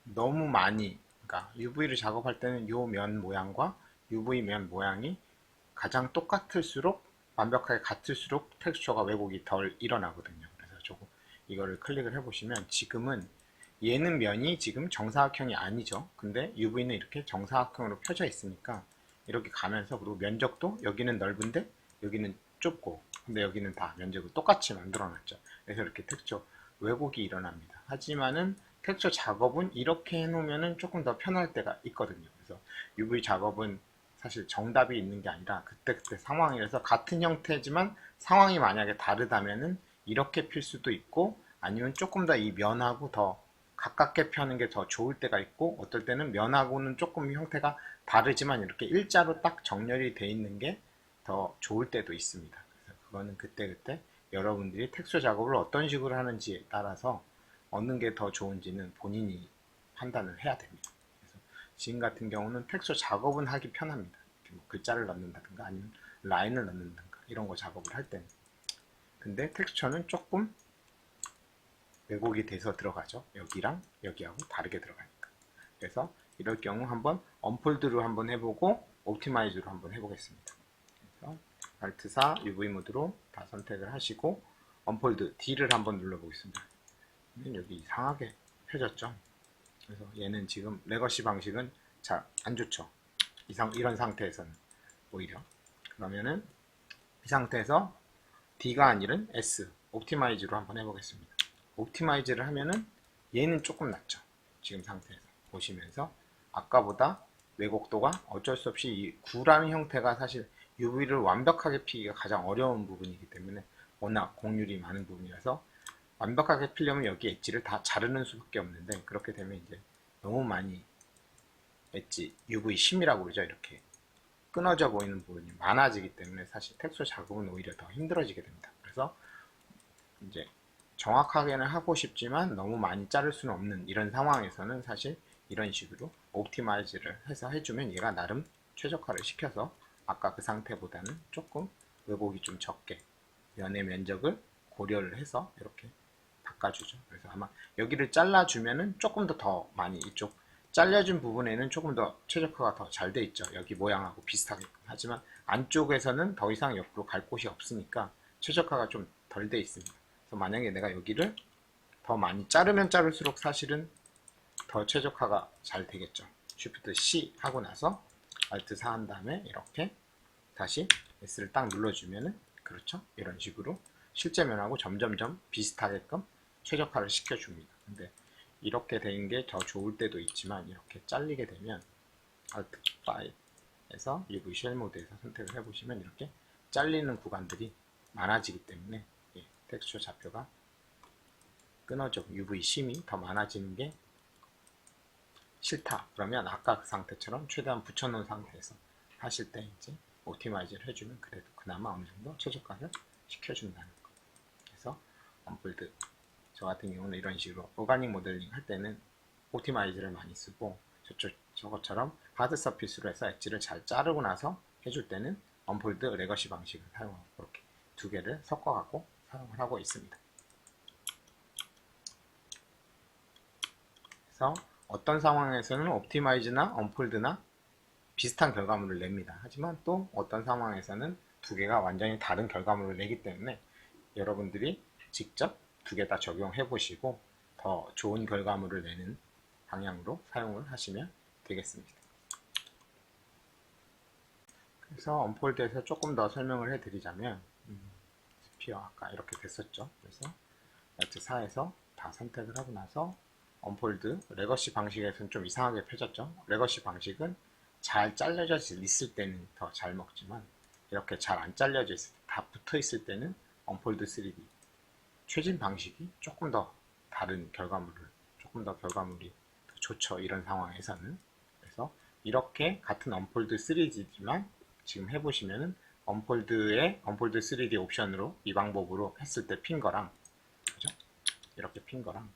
너무 많이, 그러니까 UV를 작업할 때는 이 면 모양과 UV 면 모양이 가장 똑같을수록 완벽하게 같을수록 텍스처가 왜곡이 덜 일어나거든요. 그래서 조금 이거를 클릭을 해보시면 지금은 얘는 면이 지금 정사각형이 아니죠. 근데 UV는 이렇게 정사각형으로 펴져 있으니까 이렇게 가면서 그리고 면적도 여기는 넓은데 여기는 좁고 근데 여기는 다 면적을 똑같이 만들어 놨죠. 그래서 이렇게 텍스처 왜곡이 일어납니다. 하지만은 텍스처 작업은 이렇게 해놓으면 조금 더 편할 때가 있거든요. 그래서 UV 작업은 사실 정답이 있는 게 아니라 그때그때 상황이라서 같은 형태지만 상황이 만약에 다르다면은 이렇게 필 수도 있고 아니면 조금 더 이 면하고 더 가깝게 펴는 게 더 좋을 때가 있고 어떨 때는 면하고는 조금 형태가 다르지만 이렇게 일자로 딱 정렬이 돼 있는 게 더 좋을 때도 있습니다. 그래서 그거는 그때그때 여러분들이 텍스처 작업을 어떤 식으로 하는지에 따라서 어느 게 더 좋은지는 본인이 판단을 해야 됩니다. 그래서 지금 같은 경우는 텍스처 작업은 하기 편합니다. 뭐 글자를 넣는다든가 아니면 라인을 넣는다든가 이런 거 작업을 할 때는. 근데 텍스처는 조금 왜곡이 돼서 들어가죠. 여기랑 여기하고 다르게 들어가니까. 그래서 이럴 경우 한번 언폴드로 한번 해보고 옵티마이즈로 한번 해보겠습니다. 그래서 Alt4 UV 모드로 다 선택을 하시고 언폴드 D를 한번 눌러보겠습니다. 여기 이상하게 펴졌죠. 그래서 얘는 지금 레거시 방식은 잘 안 좋죠. 이런 상태에서는 오히려 그러면은 이 상태에서 D가 아니른 S 옵티마이즈로 한번 해보겠습니다. 옵티마이즈를 하면은 얘는 조금 낫죠. 지금 상태에서 보시면서 아까보다 왜곡도가 어쩔 수 없이 이 9라는 형태가 사실 UV를 완벽하게 피기가 가장 어려운 부분이기 때문에 워낙 공률이 많은 부분이라서 완벽하게 피려면 여기 엣지를 다 자르는 수밖에 없는데, 그렇게 되면 이제 너무 많이 엣지 UV 심이라고 그러죠. 이렇게 끊어져 보이는 부분이 많아지기 때문에 사실 텍스처 작업은 오히려 더 힘들어지게 됩니다. 그래서 이제 정확하게는 하고 싶지만 너무 많이 자를 수는 없는 이런 상황에서는 사실 이런 식으로 옵티마이즈를 해서 해주면 얘가 나름 최적화를 시켜서 아까 그 상태보다는 조금 왜곡이 좀 적게 면의 면적을 고려를 해서 이렇게 바꿔주죠. 그래서 아마 여기를 잘라주면은 조금 더 많이 이쪽 잘려진 부분에는 조금 더 최적화가 더 잘 돼 있죠. 여기 모양하고 비슷하게. 하지만 안쪽에서는 더 이상 옆으로 갈 곳이 없으니까 최적화가 좀 덜 돼 있습니다. 그래서 만약에 내가 여기를 더 많이 자르면 자를수록 사실은 더 최적화가 잘 되겠죠. Shift C 하고 나서 Alt 4 한 다음에 이렇게 다시 S를 딱 눌러주면은, 그렇죠. 이런 식으로 실제 면하고 점점점 비슷하게끔 최적화를 시켜줍니다. 근데 이렇게 되는 게 더 좋을 때도 있지만 이렇게 잘리게 되면 Alt 5에서 UV Shell 모드에서 선택을 해보시면 이렇게 잘리는 구간들이 많아지기 때문에 텍스처 좌표가 끊어져 UV 심이 더 많아지는 게 싫다. 그러면 아까 그 상태처럼 최대한 붙여놓은 상태에서 하실 때 이제 옵티마이즈를 해주면 그래도 그나마 어느 정도 최적화를 시켜준다는 거. 그래서 언폴드 저 같은 경우는 이런 식으로 오가닉 모델링 할 때는 옵티마이즈를 많이 쓰고, 저것처럼 하드 서피스로 해서 엣지를 잘 자르고 나서 해줄 때는 언폴드 레거시 방식을 사용하고, 이렇게 두 개를 섞어갖고 사용을 하고 있습니다. 그래서 어떤 상황에서는 옵티마이즈나 언폴드나 비슷한 결과물을 냅니다. 하지만 또 어떤 상황에서는 두 개가 완전히 다른 결과물을 내기 때문에 여러분들이 직접 두 개 다 적용해 보시고 더 좋은 결과물을 내는 방향으로 사용을 하시면 되겠습니다. 그래서 언폴드에서 조금 더 설명을 해드리자면, 스피어 아까 이렇게 됐었죠. 그래서 Alt 4에서 다 선택을 하고 나서 언폴드 레거시 방식에서는 좀 이상하게 펴졌죠. 레거시 방식은 잘 잘려져 있을 때는 더 잘 먹지만 이렇게 잘 안 잘려져 있을 때, 다 붙어 있을 때는 언폴드 3D 최진 방식이 조금 더 다른 결과물을, 조금 더 결과물이 더 좋죠. 이런 상황에서는. 그래서 이렇게 같은 언폴드 3D지만 지금 해보시면은 언폴드 3D 옵션으로 이 방법으로 했을 때 핀 거랑, 그죠? 이렇게 핀 거랑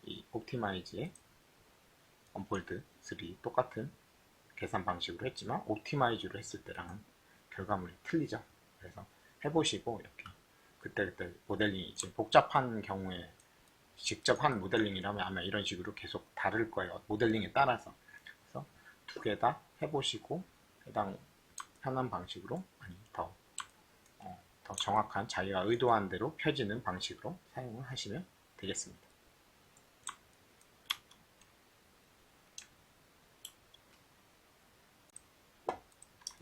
이 옵티마이즈의 언폴드 3 똑같은 계산 방식으로 했지만 옵티마이즈로 했을 때랑은 결과물이 틀리죠. 그래서 해보시고 이렇게 그때그때 모델링이 이제 복잡한 경우에 직접 한 모델링이라면 아마 이런 식으로 계속 다를 거예요. 모델링에 따라서. 그래서 두 개 다 해보시고 해당 편한 방식으로, 아니 더 정확한 자기가 의도한 대로 펴지는 방식으로 사용을 하시면 되겠습니다.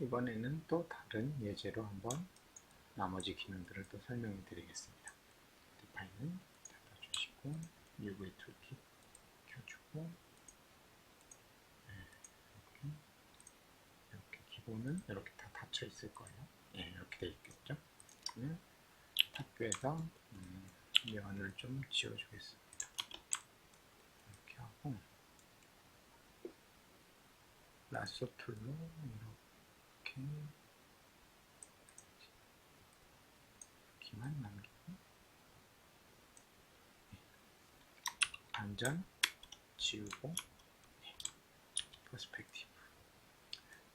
이번에는 또 다른 예제로 한번 나머지 기능들을 또 설명해 드리겠습니다. 디파인은 닫아주시고 UV 툴킷 켜주고, 이렇게 기본은 이렇게 다 닫혀 있을 거예요. 이렇게 되어 있겠죠. 그러면 탑뷰에서 면을 좀 지워주겠습니다. 이렇게 하고 라sso 툴로 이렇게 이렇게만 남기고 반전 지우고 퍼스펙티브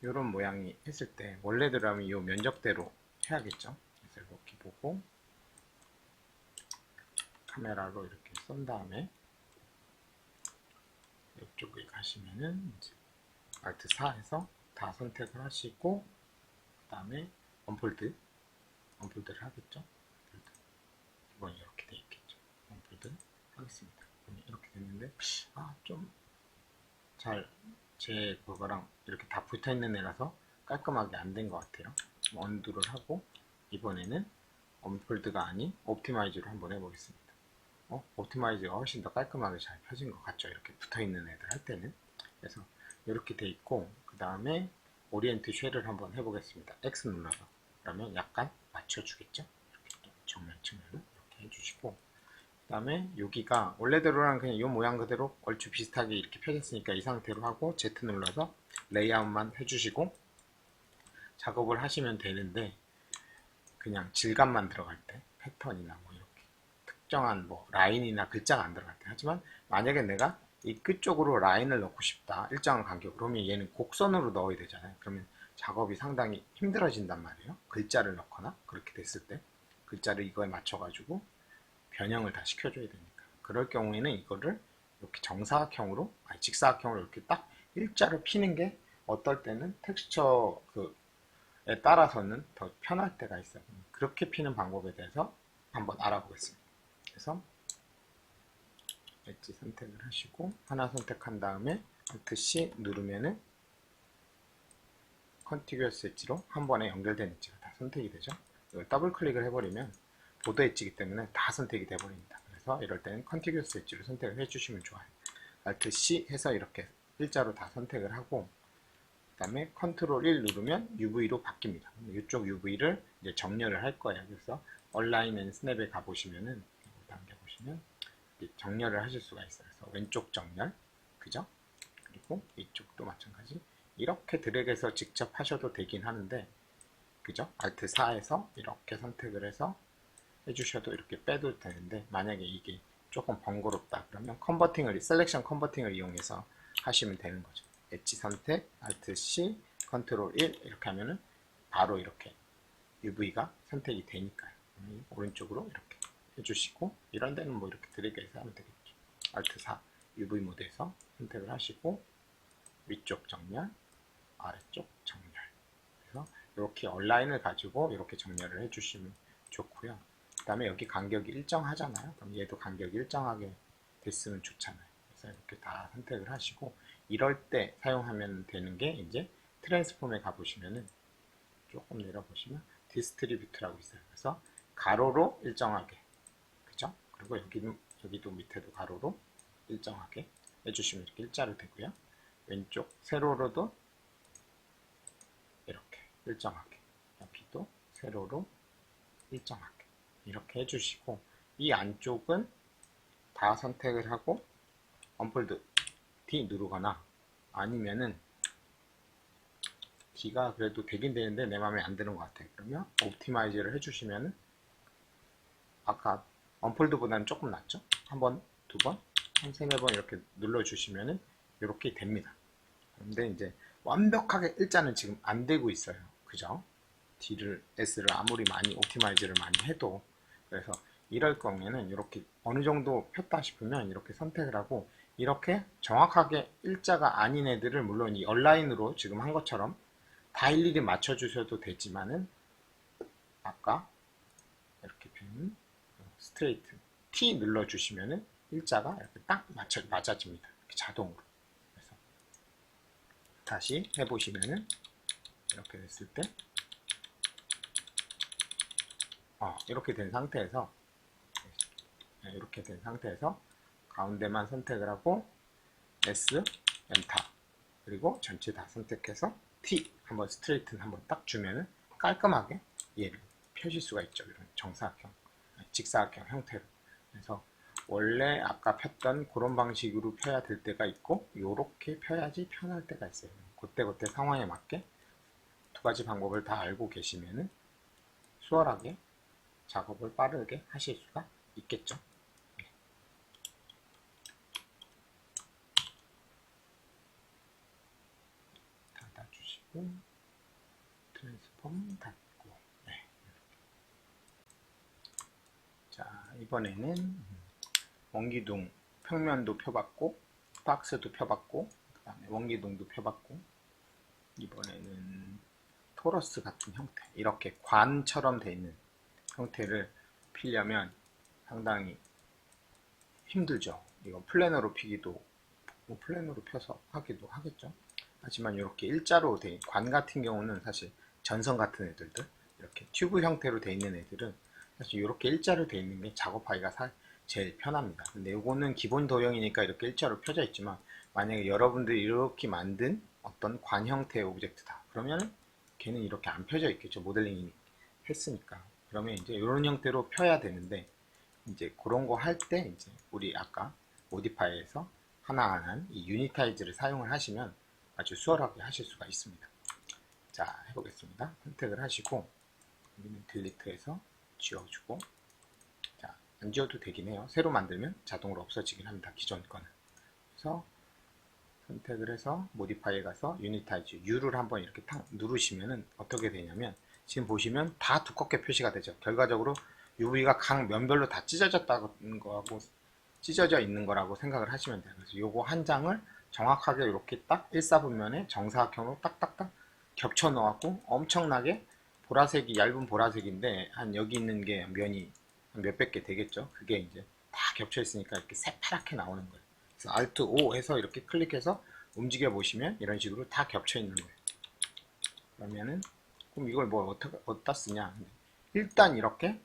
이런 모양이 했을 때 원래대로라면 이 면적대로 해야겠죠. 그래서 이렇게 보고 카메라로 이렇게 쏜 다음에 이쪽에 가시면은 이제 Alt 4에서 다 선택을 하시고 그 다음에 언폴드를 하겠죠. 이번에 이렇게 돼 있겠죠. 언폴드 하겠습니다. 이렇게 됐는데 좀 잘 제 그거랑 이렇게 다 붙어 있는 애라서 깔끔하게 안 된 것 같아요. 언두를 하고 이번에는 언폴드가 아닌 옵티마이즈로 한번 해보겠습니다. 옵티마이즈가 훨씬 더 깔끔하게 잘 펴진 것 같죠. 이렇게 붙어있는 애들 할 때는. 그래서 이렇게 돼 있고, 그 다음에 오리엔트 쉘을 한번 해보겠습니다. X 눌러서. 그러면 약간 맞춰주겠죠. 이렇게 또 정면 측면으로 이렇게 해주시고, 그 다음에 여기가 원래대로랑 그냥 이 모양 그대로 얼추 비슷하게 이렇게 펴졌으니까 이 상태로 하고 Z 눌러서 레이아웃만 해주시고 작업을 하시면 되는데, 그냥 질감만 들어갈 때 패턴이나 뭐 이렇게 특정한 뭐 라인이나 글자가 안 들어갈 때. 하지만 만약에 내가 이 끝쪽으로 라인을 넣고 싶다, 일정한 간격, 그러면 얘는 곡선으로 넣어야 되잖아요. 그러면 작업이 상당히 힘들어진단 말이에요. 글자를 넣거나 그렇게 됐을 때 글자를 이거에 맞춰 가지고 변형을 다 시켜줘야 되니까, 그럴 경우에는 이거를 이렇게 정사각형으로, 아니 직사각형으로 이렇게 딱 일자로 피는 게 어떨 때는 텍스처 에 따라서는 더 편할 때가 있어요. 그렇게 피는 방법에 대해서 한번 알아보겠습니다. 그래서 엣지 선택을 하시고 하나 선택한 다음에 Alt C 누르면은 컨티규어스 엣지로 한 번에 연결된 엣지가 다 선택이 되죠. 이걸 더블 클릭을 해버리면 보드 엣지이기 때문에 다 선택이 돼버립니다. 그래서 이럴 때는 컨티규어스 엣지를 선택을 해주시면 좋아요. Alt C 해서 이렇게 일자로 다 선택을 하고, 그 다음에 컨트롤 1 누르면 UV로 바뀝니다. 이쪽 UV를 이제 정렬을 할 거예요. 그래서 얼라인 앤 스냅에 가보시면은, 당겨보시면 정렬을 하실 수가 있어요. 그래서 왼쪽 정렬, 그죠? 그리고 이쪽도 마찬가지. 이렇게 드래그해서 직접 하셔도 되긴 하는데, 그죠? Alt 4에서 이렇게 선택을 해서 해주셔도 이렇게 빼도 되는데, 만약에 이게 조금 번거롭다 그러면 컨버팅을, 셀렉션 컨버팅을 이용해서 하시면 되는 거죠. 엣지 선택, Alt C, 컨트롤 1 이렇게 하면은 바로 이렇게 UV가 선택이 되니까요. 오른쪽으로 이렇게 해주시고, 이런 데는 뭐 이렇게 드래그해서 하면 되겠죠. Alt 4 UV 모드에서 선택을 하시고 위쪽 정렬, 아래쪽 정렬. 그래서 이렇게 얼라인을 가지고 이렇게 정렬을 해주시면 좋고요. 그 다음에 여기 간격이 일정하잖아요. 그럼 얘도 간격이 일정하게 됐으면 좋잖아요. 그래서 이렇게 다 선택을 하시고, 이럴 때 사용하면 되는 게 이제 트랜스폼에 가보시면은 조금 내려보시면 디스트리뷰트라고 있어요. 그래서 가로로 일정하게, 그죠? 그리고 여기도 밑에도 가로로 일정하게 해주시면 이렇게 일자로 되고요. 왼쪽 세로로도 이렇게 일정하게, 여기도 세로로 일정하게 이렇게 해주시고, 이 안쪽은 다 선택을 하고 언폴드 D 누르거나, 아니면은 D가 그래도 되긴 되는데 내 마음에 안 드는 것 같아. 그러면 옵티마이즈를 해주시면은 아까 언폴드보다는 조금 낫죠? 한 번, 두 번, 한 세네 번 이렇게 눌러주시면은 이렇게 됩니다. 그런데 이제 완벽하게 일자는 지금 안 되고 있어요. 그죠? S를 아무리 많이 옵티마이즈를 많이 해도. 그래서 이럴 경우에는 이렇게 어느 정도 폈다 싶으면 이렇게 선택을 하고, 이렇게 정확하게 일자가 아닌 애들을 물론 이 얼라인으로 지금 한 것처럼 다 일일이 맞춰주셔도 되지만은, 아까 이렇게 핀 스트레이트 T 눌러주시면은 일자가 이렇게 딱 맞아집니다. 이렇게 자동으로. 그래서 다시 해보시면은 이렇게 됐을 때, 이렇게 된 상태에서, 이렇게 된 상태에서 가운데만 선택을 하고 S 엔터, 그리고 전체 다 선택해서 T 한번 스트레이트는 한번 딱 주면은 깔끔하게 얘를 펴실 수가 있죠. 이런 정사각형, 직사각형 형태로. 그래서 원래 아까 폈던 그런 방식으로 펴야 될 때가 있고, 요렇게 펴야지 편할 때가 있어요. 그때 상황에 맞게 두 가지 방법을 다 알고 계시면은 수월하게 작업을 빠르게 하실 수가 있겠죠. 닫아주시고 트랜스폼 닫고, 네. 자, 이번에는 원기둥 평면도 펴봤고, 박스도 펴봤고, 그 다음에 원기둥도 펴봤고, 이번에는 토러스 같은 형태, 이렇게 관처럼 되어 있는 형태를 피려면 상당히 힘들죠. 이거 플래너로 피기도, 뭐 플래너로 펴서 하기도 하겠죠. 하지만 이렇게 일자로 된 관 같은 경우는 사실 전선 같은 애들들, 이렇게 튜브 형태로 되어 있는 애들은 사실 이렇게 일자로 되어 있는 게 작업하기가 제일 편합니다. 근데 이거는 기본 도형이니까 이렇게 일자로 펴져 있지만, 만약에 여러분들이 이렇게 만든 어떤 관 형태의 오브젝트다 그러면 걔는 이렇게 안 펴져 있겠죠. 모델링이 했으니까. 그러면 이제 이런 형태로 펴야 되는데, 이제 그런 거 할 때 이제 우리 아까 모디파이에서 하나하나 이 유니타이즈를 사용을 하시면 아주 수월하게 하실 수가 있습니다. 자, 해보겠습니다. 선택을 하시고 여기는 딜리트해서 지워주고, 자, 안 지워도 되긴 해요. 새로 만들면 자동으로 없어지긴 합니다. 기존 거는. 그래서 선택을 해서 모디파이에 가서 유니타이즈 U를 한번 이렇게 탁 누르시면은 어떻게 되냐면, 지금 보시면 다 두껍게 표시가 되죠. 결과적으로 UV가 각 면별로 다 찢어졌다는 거하고 찢어져 있는 거라고 생각을 하시면 돼요. 그래서 요거 한 장을 정확하게 이렇게 딱 일사분면에 정사각형으로 딱딱딱 겹쳐 놓았고, 엄청나게 보라색이 얇은 보라색인데 한 여기 있는 게 면이 한 몇백 개 되겠죠. 그게 이제 다 겹쳐 있으니까 이렇게 새파랗게 나오는 거예요. 그래서 Alt O 해서 이렇게 클릭해서 움직여 보시면 이런 식으로 다 겹쳐 있는 거예요. 그러면은 그럼 이걸 뭐 어떻게 어디다 쓰냐? 일단 이렇게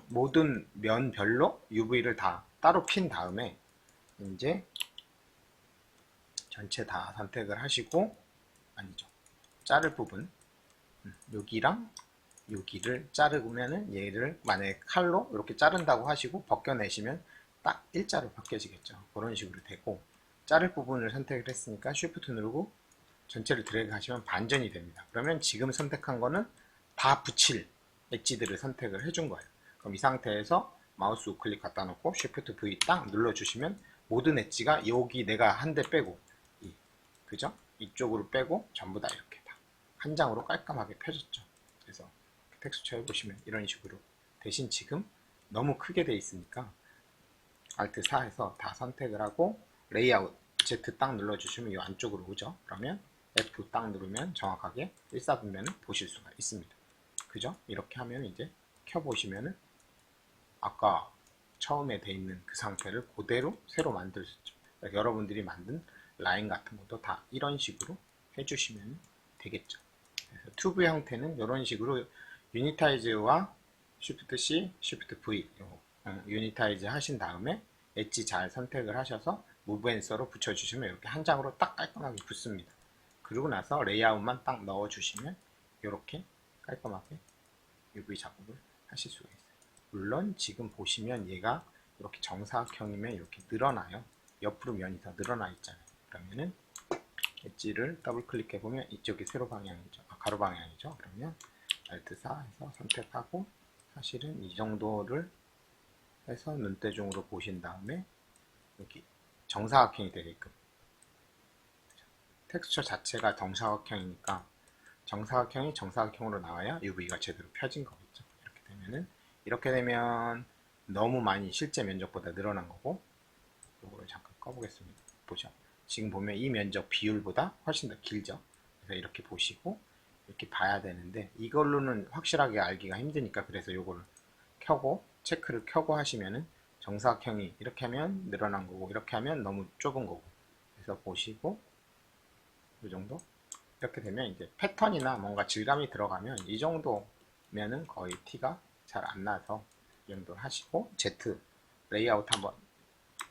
모든 면별로 UV를 다 따로 핀 다음에 이제 전체 다 선택을 하시고, 아니죠, 자를 부분 여기랑 여기를 자르면은 얘를 만약에 칼로 이렇게 자른다고 하시고 벗겨내시면 딱 일자로 바뀌어지겠죠. 그런 식으로 되고, 자를 부분을 선택을 했으니까 Shift 누르고 전체를 드래그 하시면 반전이 됩니다. 그러면 지금 선택한 거는 다 붙일 엣지들을 선택을 해준 거예요. 그럼 이 상태에서 마우스 우클릭 갖다 놓고 Shift V 딱 눌러주시면 모든 엣지가 여기 내가 한 대 빼고 그죠? 이쪽으로 빼고 전부 다 이렇게 다 한 장으로 깔끔하게 펴졌죠. 그래서 텍스처 해보시면 이런 식으로, 대신 지금 너무 크게 돼 있으니까 Alt 4에서 다 선택을 하고 레이아웃 Z 딱 눌러주시면 이 안쪽으로 오죠. 그러면 F 딱 누르면 정확하게 일사분면을 보실 수가 있습니다. 그죠? 이렇게 하면 이제 켜보시면은 아까 처음에 돼 있는 그 상태를 그대로 새로 만들 수 있죠. 그러니까 여러분들이 만든 라인 같은 것도 다 이런 식으로 해주시면 되겠죠. 그래서 튜브 형태는 이런 식으로 유니타이즈와 Shift C, Shift V 유니타이즈 하신 다음에 엣지 잘 선택을 하셔서 무브 앤 서로 붙여주시면 이렇게 한 장으로 딱 깔끔하게 붙습니다. 그리고 나서 레이아웃만 딱 넣어주시면 이렇게 깔끔하게 UV 작업을 하실 수가 있어요. 물론 지금 보시면 얘가 이렇게 정사각형이면 이렇게 늘어나요. 옆으로 면이 더 늘어나 있잖아요. 그러면은 엣지를 더블 클릭해 보면 이쪽이 세로 방향이죠. 가로 방향이죠. 그러면 Alt 4 해서 선택하고, 사실은 이 정도를 해서 눈대중으로 보신 다음에 여기 정사각형이 되게끔, 텍스처 자체가 정사각형이니까 정사각형이 정사각형으로 나와야 UV가 제대로 펴진 거겠죠. 이렇게 되면 너무 많이 실제 면적보다 늘어난 거고, 이거를 잠깐 꺼보겠습니다. 보죠. 지금 보면 이 면적 비율보다 훨씬 더 길죠. 그래서 이렇게 보시고 이렇게 봐야 되는데 이걸로는 확실하게 알기가 힘드니까, 그래서 이거를 켜고 체크를 켜고 하시면은 정사각형이 이렇게 하면 늘어난 거고 이렇게 하면 너무 좁은 거고, 그래서 보시고 이 정도 이렇게 되면 이제 패턴이나 뭔가 질감이 들어가면 이 정도면은 거의 티가 잘 안 나서 이 정도 하시고, Z 레이아웃 한번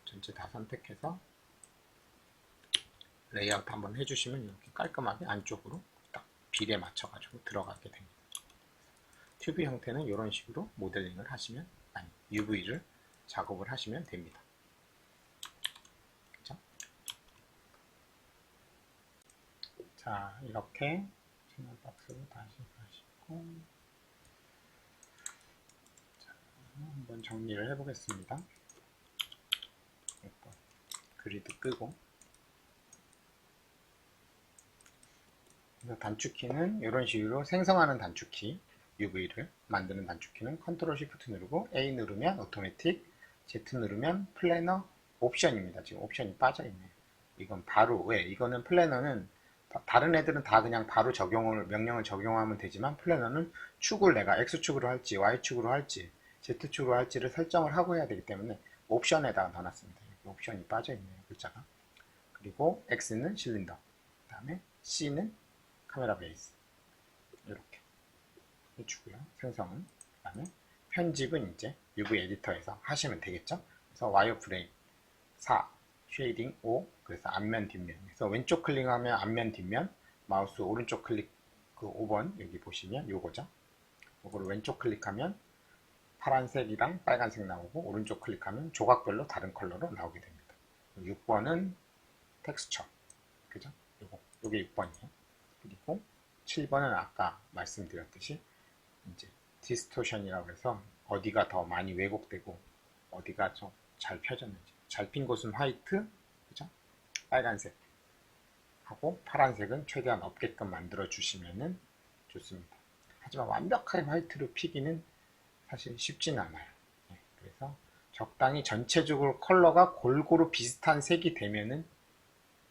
전체 다 선택해서 레이아웃 한번 해주시면 이렇게 깔끔하게 안쪽으로 딱 비례 맞춰 가지고 들어가게 됩니다. 튜브 형태는 이런 식으로 모델링을 하시면, 아니 UV를 작업을 하시면 됩니다. 그쵸? 자, 이렇게 채널 박스로 다시 가시고, 자, 한번 정리를 해보겠습니다. 그리드 끄고, 그래서 단축키는 이런 식으로 생성하는 단축키, UV를 만드는 단축키는 컨트롤 쉬프트 누르고 A 누르면 오토매틱, Z 누르면 플래너 옵션입니다. 지금 옵션이 빠져있네요. 이건 바로, 왜? 이거는 플래너는 다른 애들은 다 그냥 바로 명령을 적용하면 되지만, 플래너는 축을 내가 X축으로 할지 Y축으로 할지 Z축으로 할지를 설정을 하고 해야 되기 때문에 옵션에다가 넣어놨습니다. 옵션이 빠져있네요, 글자가. 그리고 X는 실린더, 그 다음에 C는 카메라 베이스, 이렇게 해주고요. 생성은, 그 다음에 편집은 이제 UV 에디터에서 하시면 되겠죠. 그래서 와이어프레임 4, 쉐이딩 5, 그래서 앞면 뒷면. 그래서 왼쪽 클릭하면 앞면 뒷면, 마우스 오른쪽 클릭 그 5번 여기 보시면 요거죠. 요거를 왼쪽 클릭하면 파란색이랑 빨간색 나오고 오른쪽 클릭하면 조각별로 다른 컬러로 나오게 됩니다. 6번은 텍스처, 그죠? 요게 6번이에요. 그리고 7번은 아까 말씀드렸듯이 이제 디스토션이라고 해서 어디가 더 많이 왜곡되고 어디가 좀 잘 펴졌는지. 잘 핀 곳은 화이트, 그죠? 빨간색 하고 파란색은 최대한 없게끔 만들어 주시면은 좋습니다. 하지만 완벽하게 화이트로 피기는 사실 쉽진 않아요. 네, 그래서 적당히 전체적으로 컬러가 골고루 비슷한 색이 되면은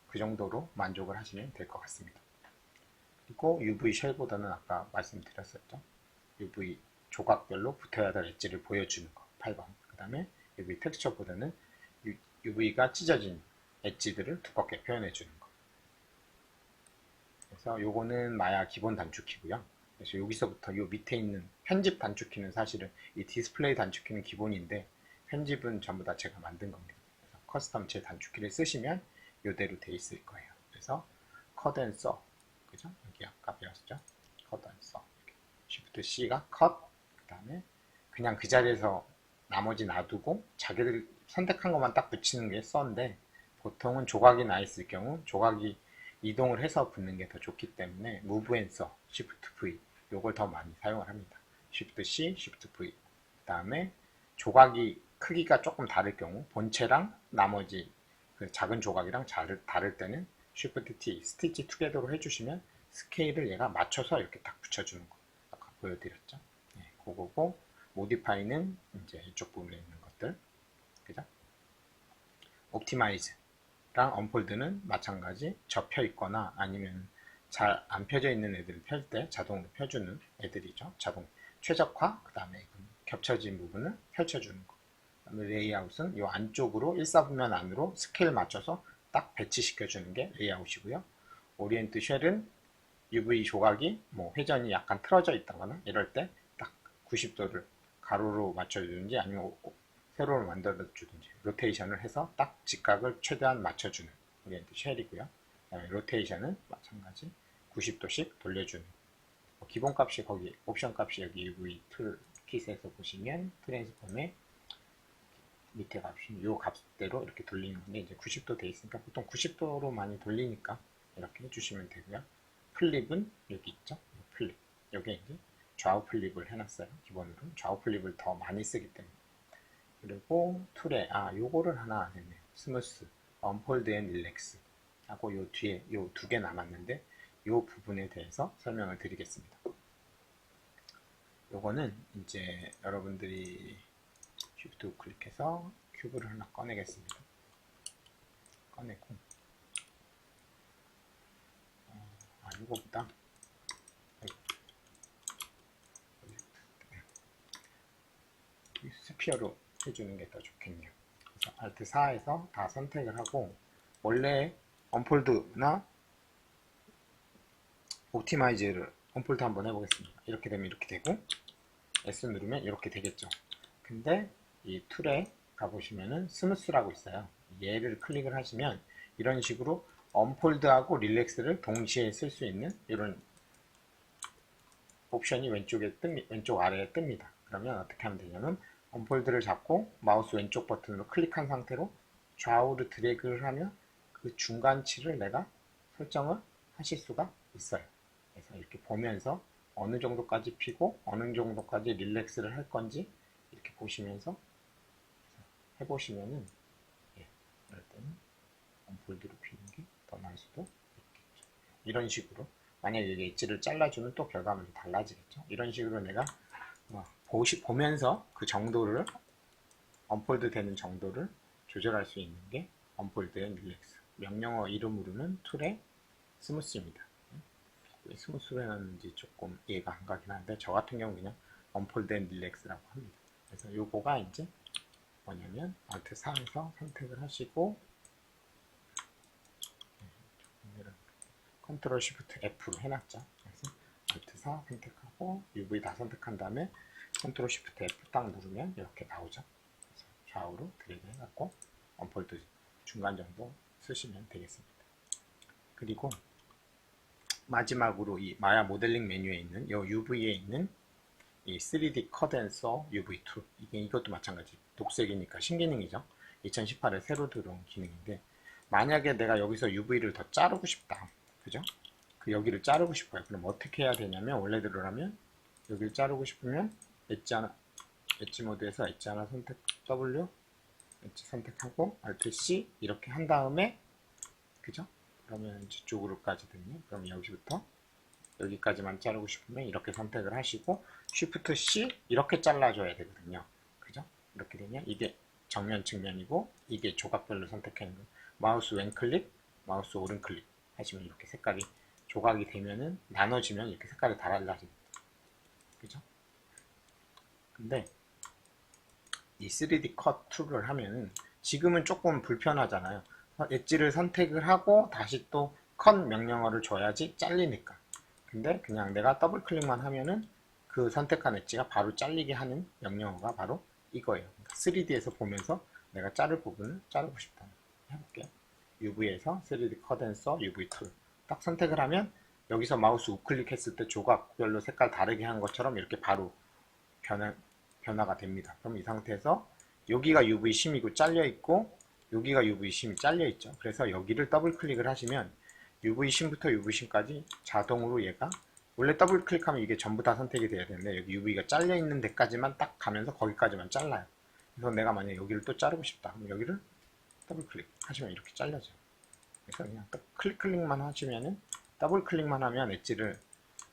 그 정도로 만족을 하시면 될 것 같습니다. 그리고 UV 쉘보다는 아까 말씀드렸었죠. UV 조각별로 붙어야 될 엣지를 보여주는 거 8번. 그 다음에 UV 텍스처보다는 UV가 찢어진 엣지들을 두껍게 표현해 주는 거. 그래서 요거는 마야 기본 단축키고요. 그래서 여기서부터 요 밑에 있는 편집 단축키는 사실은 이 디스플레이 단축키는 기본인데 편집은 전부 다 제가 만든 겁니다. 그래서 커스텀 제 단축키를 쓰시면 요대로 돼 있을 거예요. 그래서 컷 앤 써, 그죠? 여기 아까 배웠죠? 컷 앤 써. Shift C가 컷, 그 다음에 그냥 그 자리에서 나머지 놔두고 자기들 선택한 것만 딱 붙이는 게 써인데 보통은 조각이 나 있을 경우 조각이 이동을 해서 붙는 게 더 좋기 때문에 Move and 써, Shift V 요걸 더 많이 사용을 합니다. Shift C, Shift V. 그 다음에 조각이 크기가 조금 다를 경우 본체랑 나머지 그 작은 조각이랑 다를 때는 Shift T, 스티치 투게더로 해주시면 스케일을 얘가 맞춰서 이렇게 딱 붙여주는 거 아까 보여드렸죠. 네, 그거고 모디파이는 이제 이쪽 부분에 있는 것들, 그죠? 옵티마이즈랑 언폴드는 마찬가지 접혀 있거나 아니면 잘 안 펴져 있는 애들을 펼 때 자동으로 펴주는 애들이죠. 자동 최적화, 그 다음에 겹쳐진 부분을 펼쳐주는 거. 그다음에 레이아웃은 이 안쪽으로 1사분면 안으로 스케일 맞춰서 딱 배치시켜주는 게 레이아웃이고요. 오리엔트 쉘은 UV 조각이 뭐 회전이 약간 틀어져 있다거나 이럴 때 딱 90도를 가로로 맞춰주든지 아니면 세로로 만들어주든지 로테이션을 해서 딱 직각을 최대한 맞춰주는 오리엔트 쉘이고요. 그다음에 로테이션은 마찬가지 90도씩 돌려주는 기본값이 거기 옵션 값이 여기 UV 툴 킷에서 보시면 트랜스폼의 밑에 값이 이 값대로 이렇게 돌리는 건데 이제 90도 돼 있으니까 보통 90도로 많이 돌리니까 이렇게 해주시면 되고요. 플립은 여기 있죠. 플립 여기 이제 좌우 플립을 해놨어요. 기본으로 좌우 플립을 더 많이 쓰기 때문에. 그리고 툴에 요거를 하나 안 했네요. 스무스, 언폴드 앤 릴렉스 하고 요 뒤에 요 두 개 남았는데 요 부분에 대해서 설명을 드리겠습니다. 요거는 이제 여러분들이 Shift 클릭해서 큐브를 하나 꺼내겠습니다. 꺼내고 이거보다 스피어로 해주는 게 더 좋겠네요. 그래서 Alt 4에서 다 선택을 하고 원래 언폴드나 옵티마이즈를 언폴드 한번 해보겠습니다. 이렇게 되면 이렇게 되고 S 누르면 이렇게 되겠죠. 근데 이 툴에 가보시면은 스무스라고 있어요. 얘를 클릭을 하시면 이런 식으로 언폴드하고 릴렉스를 동시에 쓸 수 있는 이런 옵션이 왼쪽 아래에 뜹니다. 그러면 어떻게 하면 되냐면 언폴드를 잡고 마우스 왼쪽 버튼으로 클릭한 상태로 좌우로 드래그를 하면 그 중간치를 내가 설정을 하실 수가 있어요. 그래서 이렇게 보면서 어느 정도까지 피고 어느 정도까지 릴렉스를 할 건지 이렇게 보시면서 해보시면은 이럴 때는 언폴드로 피는 게 더 나을 수도 있겠죠. 이런 식으로 만약에 이게 엣지를 잘라주면 또 결과물이 달라지겠죠. 이런 식으로 내가 보면서 그 정도를 언폴드 되는 정도를 조절할 수 있는 게 언폴드 앤 릴렉스. 명령어 이름으로는 툴의 스무스입니다. 왜 스무스로 해놨는지 조금 이해가 안 가긴 하는데 저 같은 경우 그냥 언폴드 앤 릴렉스라고 합니다. 그래서 요거가 이제 뭐냐면 Alt 4에서 선택을 하시고 컨트롤 Shift F로 해놨죠. 그래서 Alt 4 선택하고 UV 다 선택한 다음에 컨트롤 Shift F 딱 누르면 이렇게 나오죠. 그래서 좌우로 드래그 해갖고 언폴드 중간 정도 쓰시면 되겠습니다. 그리고 마지막으로 이 마야 모델링 메뉴에 있는 이 UV에 있는 이 3D 컨덴서 UV 툴, 이것도 마찬가지 독색이니까 신기능이죠. 2018에 새로 들어온 기능인데, 만약에 내가 여기서 UV를 더 자르고 싶다, 그죠? 여기를 자르고 싶어요. 그럼 어떻게 해야 되냐면, 원래대로라면 여기를 자르고 싶으면 엣지 모드에서 엣지 하나 선택, W 엣지 선택하고 Alt C 이렇게 한 다음에, 그죠? 그러면 이제 쪽으로까지든요. 그럼 여기부터 여기까지만 자르고 싶으면 이렇게 선택을 하시고 Shift C 이렇게 잘라줘야 되거든요. 그죠? 이렇게 되면 이게 정면 측면이고 이게 조각별로 선택하는 거. 마우스 왼클릭, 마우스 오른클릭 하시면 이렇게 색깔이 조각이 되면은 나눠지면 이렇게 색깔이 달라집니다. 그죠? 근데 이 3D 컷 툴을 하면은 지금은 조금 불편하잖아요. 엣지를 선택을 하고 다시 또 컷 명령어를 줘야지 잘리니까. 근데 그냥 내가 더블 클릭만 하면은 그 선택한 엣지가 바로 잘리게 하는 명령어가 바로 이거예요. 3D에서 보면서 내가 자를 부분을 자르고 싶다. 해볼게요. UV에서 3D 컨덴서 UV 툴 딱 선택을 하면 여기서 마우스 우클릭했을 때 조각별로 색깔 다르게 한 것처럼 이렇게 바로 변화가 됩니다. 그럼 이 상태에서 여기가 UV 심이고 잘려 있고 여기가 UV 심이 잘려 있죠. 그래서 여기를 더블 클릭을 하시면 UV 심부터 UV 심까지 자동으로 얘가 원래 더블 클릭하면 이게 전부 다 선택이 돼야 되는데 여기 UV가 잘려 있는 데까지만 딱 가면서 거기까지만 잘라요. 그래서 내가 만약에 여기를 또 자르고 싶다. 그럼 여기를 더블 클릭 하시면 이렇게 잘려져요. 그래서 그냥 클릭만 하시면은 더블 클릭만 하면 엣지를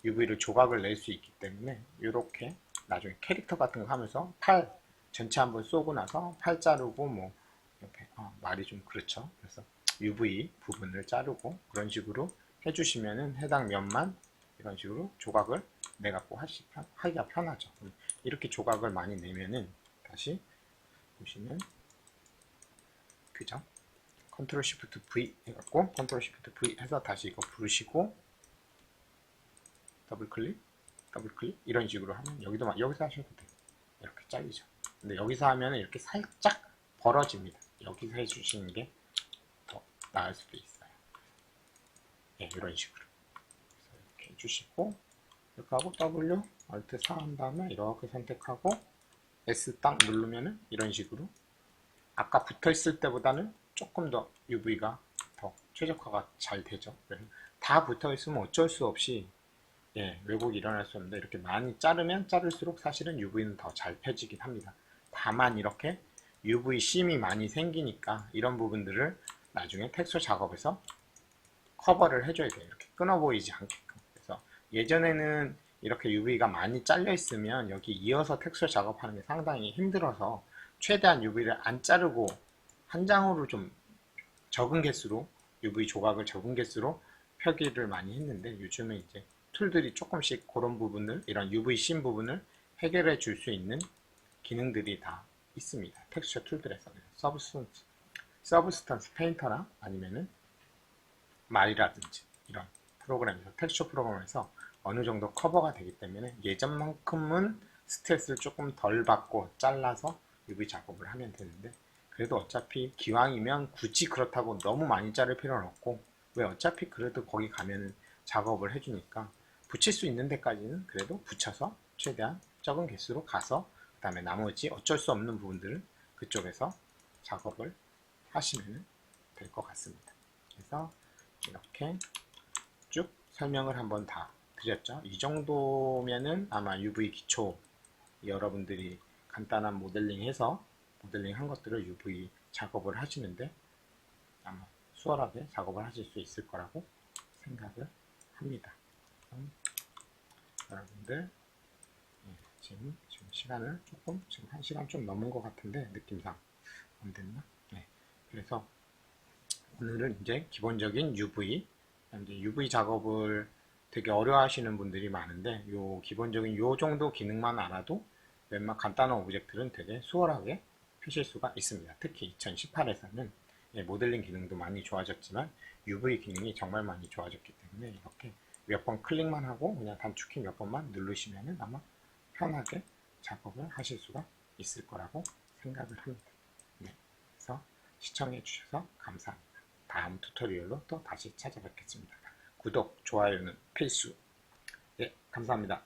UV를 조각을 낼 수 있기 때문에 이렇게 나중에 캐릭터 같은 거 하면서 팔 전체 한번 쏘고 나서 팔 자르고 뭐 이렇게 말이 좀 그렇죠. 그래서 UV 부분을 자르고 그런 식으로 해주시면은 해당 면만 이런 식으로 조각을 내갖고 하기가 편하죠. 이렇게 조각을 많이 내면은 다시 보시면 그죠? 컨트롤 시프트 V 해갖고 컨트롤 시프트 V 해서 다시 이거 부르시고 더블 클릭 이런 식으로 하면 여기서 하셔도 돼요. 이렇게 잘리죠. 근데 여기서 하면 이렇게 살짝 벌어집니다. 여기서 해주시는 게 더 나을 수도 있어요. 네, 이런 식으로 이렇게 해주시고 이렇게 하고 W Alt 4 한 다음에 이렇게 선택하고 S 딱 누르면은 이런 식으로 아까 붙어있을 때보다는 조금 더 UV가 더 최적화가 잘 되죠. 그래서 다 붙어있으면 어쩔 수 없이 왜곡이 일어날 수 없는데 이렇게 많이 자르면 자를수록 사실은 UV는 더 잘 펴지긴 합니다. 다만 이렇게 UV 심이 많이 생기니까 이런 부분들을 나중에 텍스처 작업에서 커버를 해줘야 돼요. 이렇게 끊어 보이지 않게끔. 그래서 예전에는 이렇게 UV가 많이 잘려 있으면 여기 이어서 텍스처 작업하는 게 상당히 힘들어서 최대한 UV를 안 자르고 한 장으로 좀 적은 개수로 UV 조각을 적은 개수로 펴기를 많이 했는데 요즘은 이제 툴들이 조금씩 그런 부분을 이런 UV 씬 부분을 해결해 줄 수 있는 기능들이 다 있습니다. 텍스처 툴들에서 서브스턴스 페인터나 아니면은 말이라든지 이런 프로그램에서 텍스처 프로그램에서 어느 정도 커버가 되기 때문에 예전만큼은 스트레스를 조금 덜 받고 잘라서 UV 작업을 하면 되는데 그래도 어차피 기왕이면 굳이 그렇다고 너무 많이 자를 필요는 없고 왜 어차피 그래도 거기 가면은 작업을 해주니까 붙일 수 있는 데까지는 그래도 붙여서 최대한 적은 개수로 가서 그 다음에 나머지 어쩔 수 없는 부분들을 그쪽에서 작업을 하시면 될 것 같습니다. 그래서 이렇게 쭉 설명을 한번 다 드렸죠. 이 정도면은 아마 UV 기초 여러분들이 간단한 모델링 해서 모델링 한 것들을 UV 작업을 하시는데 아마 수월하게 작업을 하실 수 있을 거라고 생각을 합니다. 여러분들 지금 시간을 지금 1시간 좀 넘은 것 같은데 느낌상 안 됐나? 네. 그래서 오늘은 이제 기본적인 UV 작업을 되게 어려워하시는 분들이 많은데 기본적인 요 정도 기능만 알아도 웬만 간단한 오브젝트는 되게 수월하게 펴실 수가 있습니다. 특히 2018에서는 모델링 기능도 많이 좋아졌지만 UV 기능이 정말 많이 좋아졌기 때문에 이렇게 몇 번 클릭만 하고 그냥 단축키 몇 번만 누르시면 아마 편하게 작업을 하실 수가 있을 거라고 생각을 합니다. 시청해 주셔서 감사합니다. 다음 튜토리얼로 또 다시 찾아뵙겠습니다. 구독, 좋아요는 필수. 예, 감사합니다.